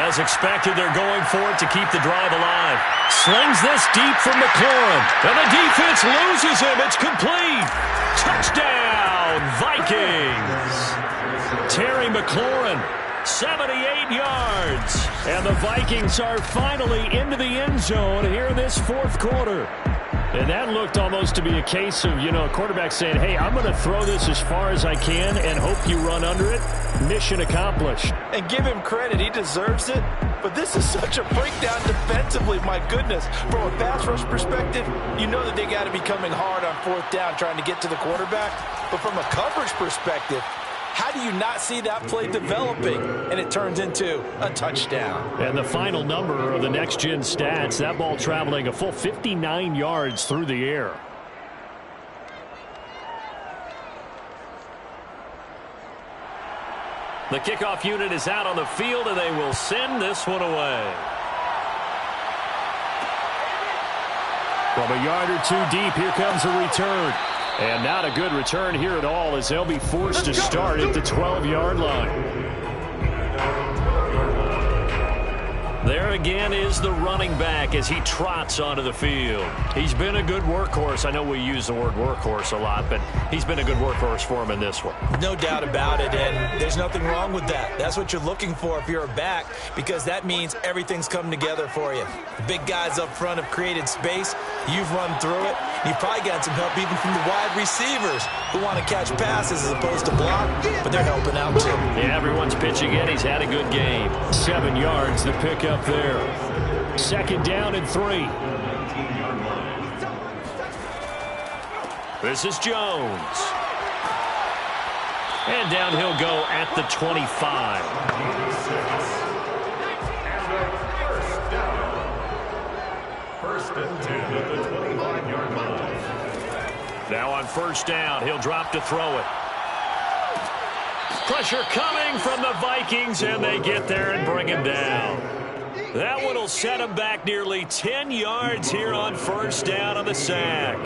As expected, they're going for it to keep the drive alive. Slings this deep from McLaurin. And the defense loses him. It's complete. Touchdown, Vikings. Terry McLaurin, 78 yards. And the Vikings are finally into the end zone here in this 4th quarter. And that looked almost to be a case of, a quarterback saying, hey, I'm going to throw this as far as I can and hope you run under it. Mission accomplished. And give him credit. He deserves it. But this is such a breakdown defensively. My goodness. From a pass rush perspective, you know that they got to be coming hard on 4th down trying to get to the quarterback. But from a coverage perspective, how do you not see that play developing? And it turns into a touchdown. And the final number of the next-gen stats, that ball traveling a full 59 yards through the air. The kickoff unit is out on the field, and they will send this one away. From a yard or 2 deep, here comes a return. And not a good return here at all, as they'll be forced to start at the 12-yard line. There again is the running back as he trots onto the field. He's been a good workhorse. I know we use the word workhorse a lot, but he's been a good workhorse for him in this one. No doubt about it, and there's nothing wrong with that. That's what you're looking for if you're a back, because that means everything's come together for you. The big guys up front have created space. You've run through it. You've probably got some help even from the wide receivers who want to catch passes as opposed to block, but they're helping out too. Yeah, everyone's pitching in. He's had a good game. 7 yards to pick up there. 2nd down and 3. This is Jones. And down he'll go at the 25. First and 10 at the 25-yard line. Now on 1st down, he'll drop to throw it. Pressure coming from the Vikings, and they get there and bring him down. That one will set him back nearly 10 yards here on 1st down on the sack.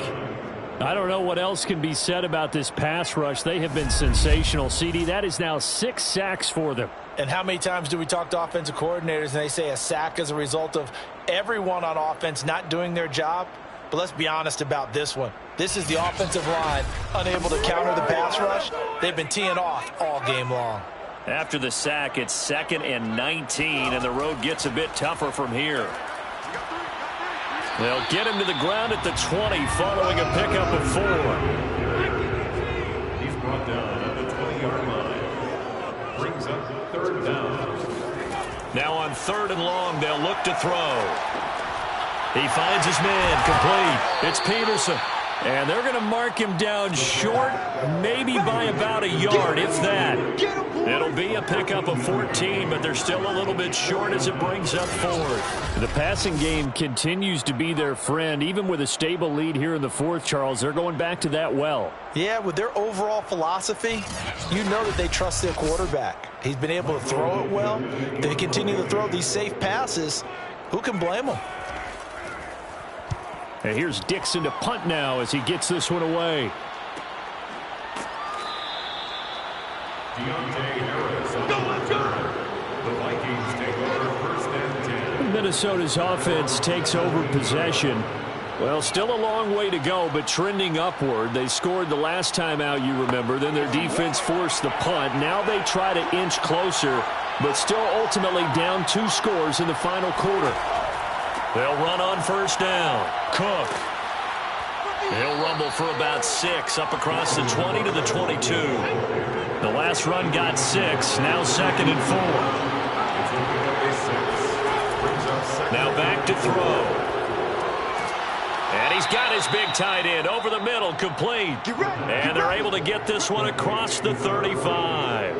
I don't know what else can be said about this pass rush. They have been sensational, CD. That is now 6 sacks for them. And how many times do we talk to offensive coordinators and they say a sack is a result of everyone on offense not doing their job? But let's be honest about this one. This is the offensive line unable to counter the pass rush. They've been teeing off all game long. After the sack, it's 2nd and 19, and the road gets a bit tougher from here. They'll get him to the ground at the 20 following a pickup of 4. He's brought down at the 20-yard line. Brings up 3rd down. Now on 3rd and long, they'll look to throw. He finds his man, complete. It's Peterson. And they're going to mark him down short, maybe by about a yard, if that. It'll be a pickup of 14, but they're still a little bit short as it brings up 4th. The passing game continues to be their friend. Even with a stable lead here in the 4th, Charles, they're going back to that well. Yeah, with their overall philosophy, you know that they trust their quarterback. He's been able to throw it well. They continue to throw these safe passes. Who can blame them? And here's Dixon to punt now as he gets this one away. Deontay Harris on the return. The Vikings take over first and 10. Minnesota's offense takes over possession. Well, still a long way to go, but trending upward. They scored the last time out, you remember. Then their defense forced the punt. Now they try to inch closer, but still ultimately down 2 scores in the final quarter. They'll run on first down. Cook. He'll rumble for about 6 up across the 20 to the 22. The last run got 6. Now 2nd and 4. Now back to throw. And he's got his big tight end over the middle, complete. And they're able to get this one across the 35.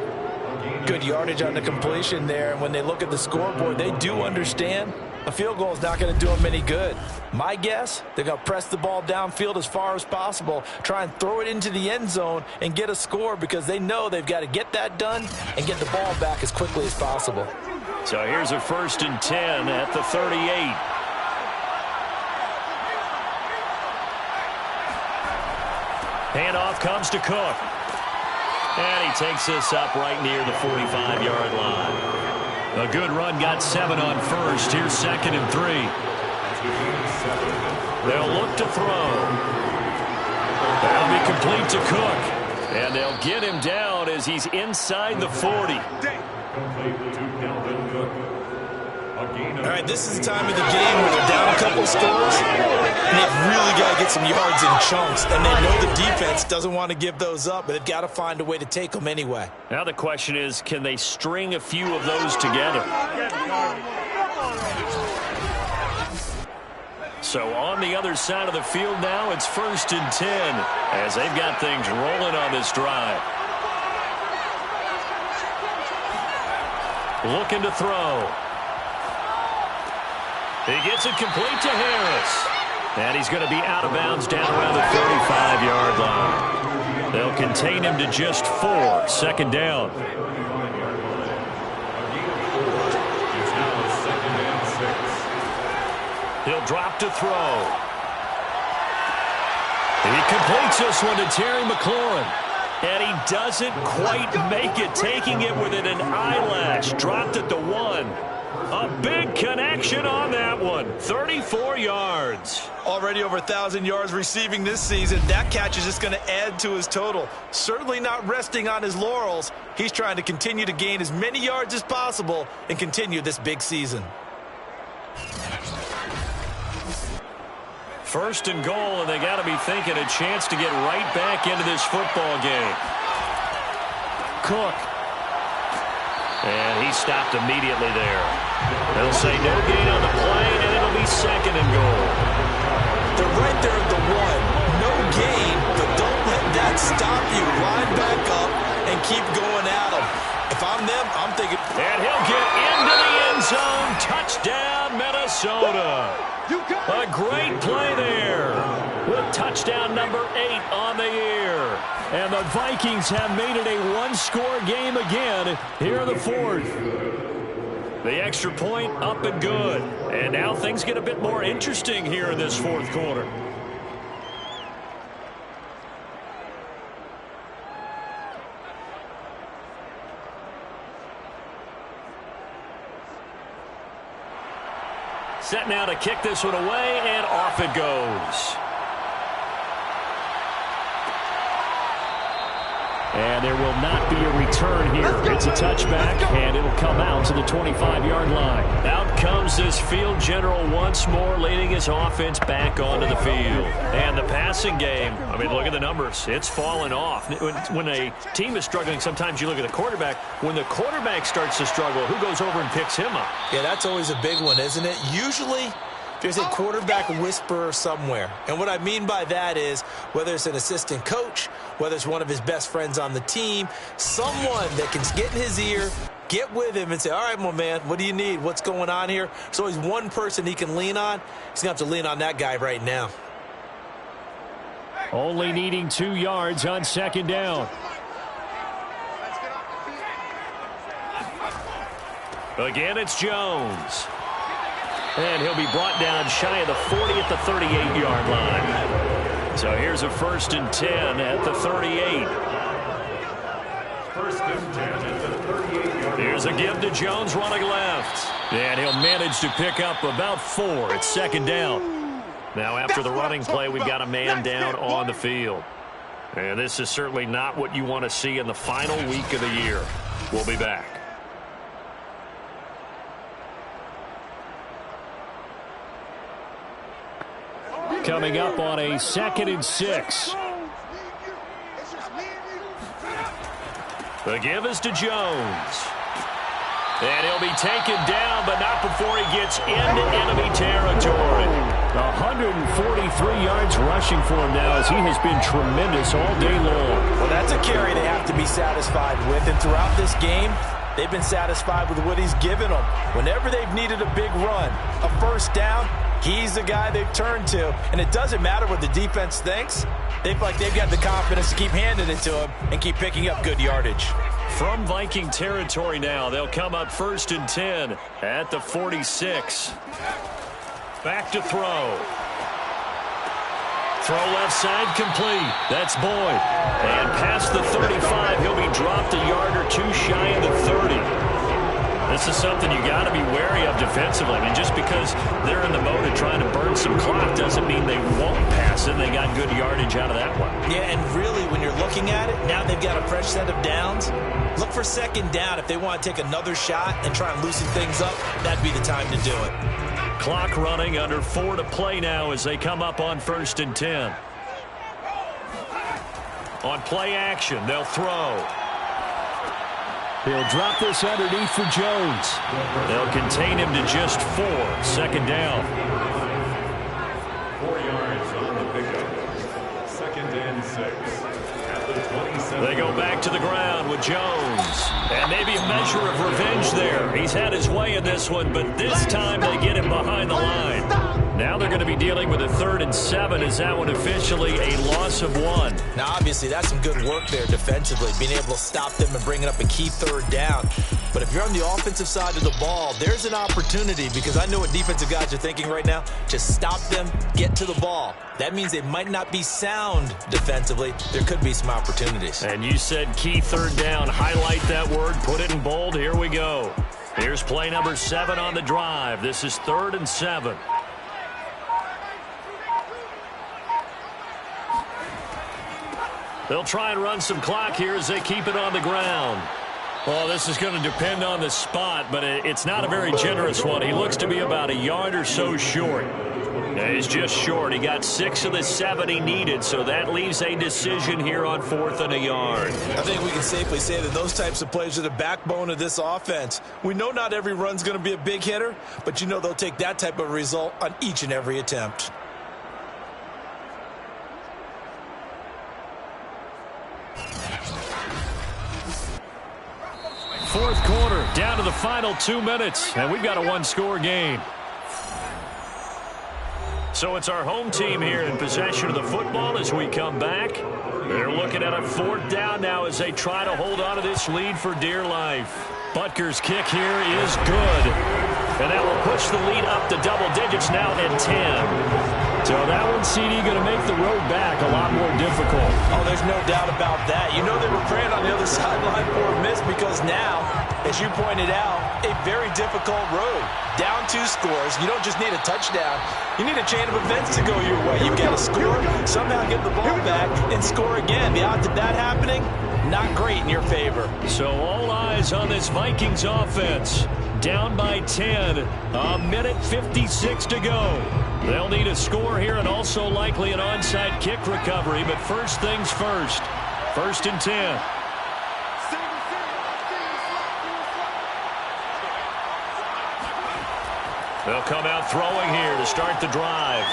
Good yardage on the completion there. And when they look at the scoreboard, they do understand a field goal is not going to do them any good. My guess, they're going to press the ball downfield as far as possible, try and throw it into the end zone and get a score because they know they've got to get that done and get the ball back as quickly as possible. So here's a 1st and 10 at the 38. Handoff comes to Cook. And he takes this up right near the 45-yard line. A good run, got 7 on first. Here's 2nd and 3. They'll look to throw. That'll be complete to Cook. And they'll get him down as he's inside the 40. All right, this is the time of the game where they're down a couple of scores, and they've really got to get some yards in chunks, and they know the defense doesn't want to give those up, but they've got to find a way to take them anyway. Now the question is, can they string a few of those together? So on the other side of the field now, it's 1st and 10 as they've got things rolling on this drive. Looking to throw. He gets it complete to Harris. And he's going to be out of bounds down around the 35-yard line. They'll contain him to just 4. 2nd down. He'll drop to throw. He completes this one to Terry McLaurin. And he doesn't quite make it, taking it within an eyelash. Dropped it to 1. A big connection on that one. 34 yards. Already over 1,000 yards receiving this season. That catch is just going to add to his total. Certainly not resting on his laurels. He's trying to continue to gain as many yards as possible and continue this big season. 1st and goal, and they got to be thinking a chance to get right back into this football game. Cook. And he stopped immediately there. They'll say no gain on the play, and it'll be 2nd and goal. They're right there at the 1. No gain, but don't let that stop you. Line back up and keep going at them. If I'm them, I'm thinking. And he'll get into the end zone. Touchdown, Minnesota. A great play there with touchdown number 8 on the year. And the Vikings have made it a one-score game again here in the 4th. The extra point up and good. And now things get a bit more interesting here in this 4th quarter. Set now to kick this one away, and off it goes. And there will not be a return here. It's a touchback, and it'll come out to the 25-yard line. Out comes this field general once more, leading his offense back onto the field. And the passing game, I mean, look at the numbers. It's fallen off. When a team is struggling, sometimes you look at the quarterback. When the quarterback starts to struggle, who goes over and picks him up? Yeah, that's always a big one, isn't it? Usually, there's a quarterback whisperer somewhere. And what I mean by that is, whether it's an assistant coach, whether it's one of his best friends on the team, someone that can get in his ear, get with him and say, all right, my man, what do you need? What's going on here? So he's one person he can lean on. He's going to have to lean on that guy right now. Only needing 2 yards on 2nd down. Again, it's Jones. And he'll be brought down shy of the 40 at the 38-yard line. So here's a 1st and 10 at the 38. First and 10 at the 38-yard line. Here's a give to Jones running left. And he'll manage to pick up about 4. It's second down. Now after the running play, we've got a man down on the field. And this is certainly not what you want to see in the final week of the year. We'll be back. Coming up on a 2nd and 6. The give is to Jones. And he'll be taken down, but not before he gets into enemy territory. 143 yards rushing for him now as he has been tremendous all day long. Well, that's a carry they have to be satisfied with. And throughout this game, they've been satisfied with what he's given them. Whenever they've needed a big run, a first down, he's the guy they've turned to. And it doesn't matter what the defense thinks. They feel like they've got the confidence to keep handing it to him and keep picking up good yardage. From Viking territory now, they'll come up 1st and 10 at the 46. Back to throw. Throw left side complete. That's Boyd. And past the 35, he'll be dropped a yard or 2 shy of the 30. This is something you got to be wary of defensively. I mean, just because they're in the mode of trying to burn some clock doesn't mean they won't pass it. They got good yardage out of that one. Yeah, and really, when you're looking at it, now they've got a fresh set of downs. Look for second down. If they want to take another shot and try and loosen things up, that'd be the time to do it. Clock running, under 4 to play now as they come up on 1st and 10. On play action, they'll throw. He'll drop this underneath for Jones. They'll contain him to just 4. Second down. 4 yards on the pickup. 2nd and 6 at the 27. They go back to the ground with Jones. And maybe a measure of revenge there. He's had his way in this one, but this time they get him behind the line. Now they're going to be dealing with a 3rd and 7. Is that one officially a loss of 1? Now, obviously, that's some good work there defensively, being able to stop them and bringing up a key 3rd down. But if you're on the offensive side of the ball, there's an opportunity, because I know what defensive guys are thinking right now. Just stop them, get to the ball. That means they might not be sound defensively. There could be some opportunities. And you said key 3rd down. Highlight that word, put it in bold. Here we go. Here's play number 7 on the drive. This is 3rd and 7. They'll try and run some clock here as they keep it on the ground. Well, this is going to depend on the spot, but it's not a very generous one. He looks to be about a yard or so short. Yeah, he's just short. He got 6 of the 7 he needed, so that leaves a decision here on 4th and a yard. I think we can safely say that those types of plays are the backbone of this offense. We know not every run's going to be a big hitter, but you know they'll take that type of result on each and every attempt. Fourth quarter, down to the final 2 minutes, and we've got a 1-score game. So it's our home team here in possession of the football as we come back. They're looking at a 4th down now as they try to hold on to this lead for dear life. Butker's kick here is good. And that will push the lead up to double digits now at 10. So that one, CD, going to make the road back a lot more difficult. Oh, there's no doubt about that. You know they were praying on the other sideline for a miss, because now, as you pointed out, a very difficult road. Down 2 scores. You don't just need a touchdown. You need a chain of events to go your way. You've got to score, somehow get the ball back, and score again. The odds of that happening, not great in your favor. So all eyes on this Vikings offense. Down by 10. A minute 56 to go. They'll need a score here and also likely an onside kick recovery. But first things first. 1st and 10. They'll come out throwing here to start the drive.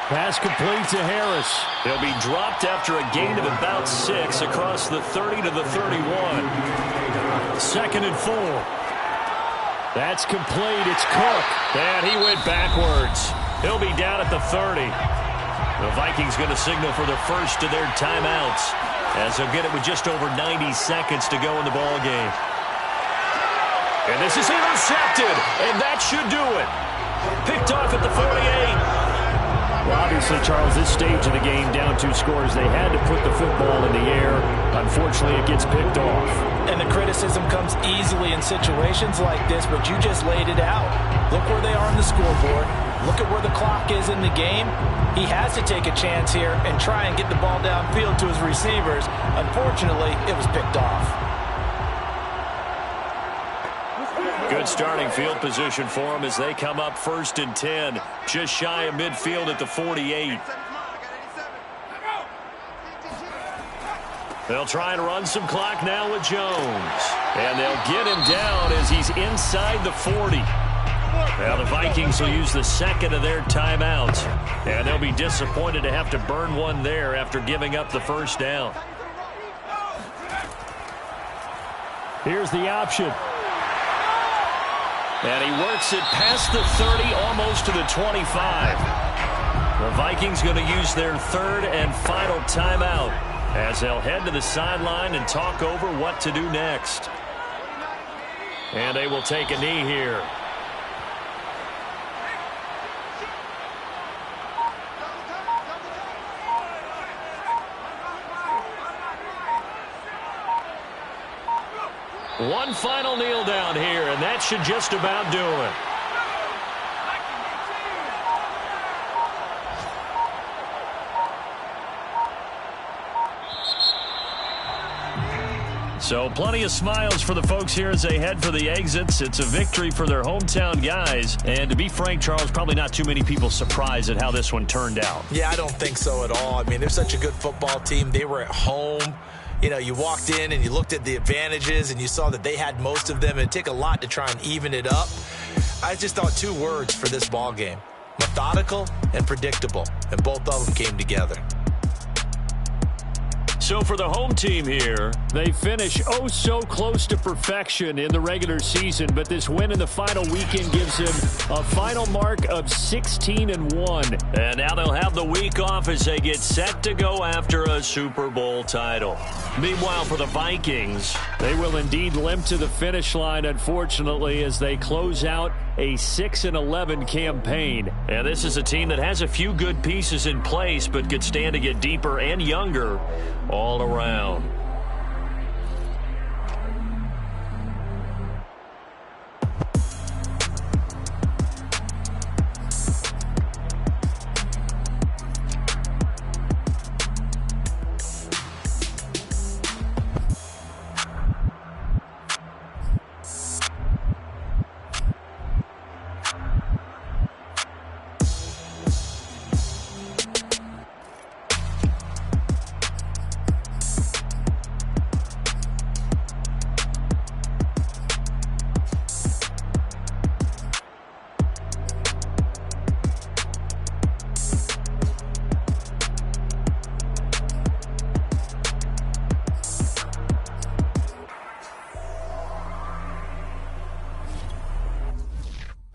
Pass complete to Harris. He'll be dropped after a gain of about 6 across the 30 to the 31. 2nd and 4. That's complete. It's Cook. And he went backwards. He'll be down at the 30. The Vikings going to signal for the first of their timeouts as they'll get it with just over 90 seconds to go in the ball game. And this is intercepted, and that should do it. Picked off at the 48. Well, obviously, Charles, this stage of the game, down 2 scores, they had to put the football in the air. Unfortunately, it gets picked off. And the criticism comes easily in situations like this, but you just laid it out. Look where they are on the scoreboard. Look at where the clock is in the game. He has to take a chance here and try and get the ball downfield to his receivers. Unfortunately, it was picked off. Good starting field position for them as they come up 1st and 10. Just shy of midfield at the 48. They'll try and run some clock now with Jones. And they'll get him down as he's inside the 40. Now the Vikings will use the second of their timeouts. And they'll be disappointed to have to burn one there after giving up the first down. Here's the option. And he works it past the 30, almost to the 25. The Vikings going to use their 3rd and final timeout as they'll head to the sideline and talk over what to do next. And they will take a knee here. One final kneel down here, and that should just about do it. So plenty of smiles for the folks here as they head for the exits. It's a victory for their hometown guys. And to be frank, Charles, probably not too many people surprised at how this one turned out. Yeah, I don't think so at all. I mean, they're such a good football team. They were at home. You know, you walked in and you looked at the advantages and you saw that they had most of them. It'd take a lot to try and even it up. I just thought 2 words for this ball game: methodical and predictable. And both of them came together. So for the home team here, they finish oh so close to perfection in the regular season, but this win in the final weekend gives them a final mark of 16-1. And now they'll have the week off as they get set to go after a Super Bowl title. Meanwhile, for the Vikings, they will indeed limp to the finish line, unfortunately, as they close out a 6-11 campaign. And this is a team that has a few good pieces in place, but could stand to get deeper and younger all around.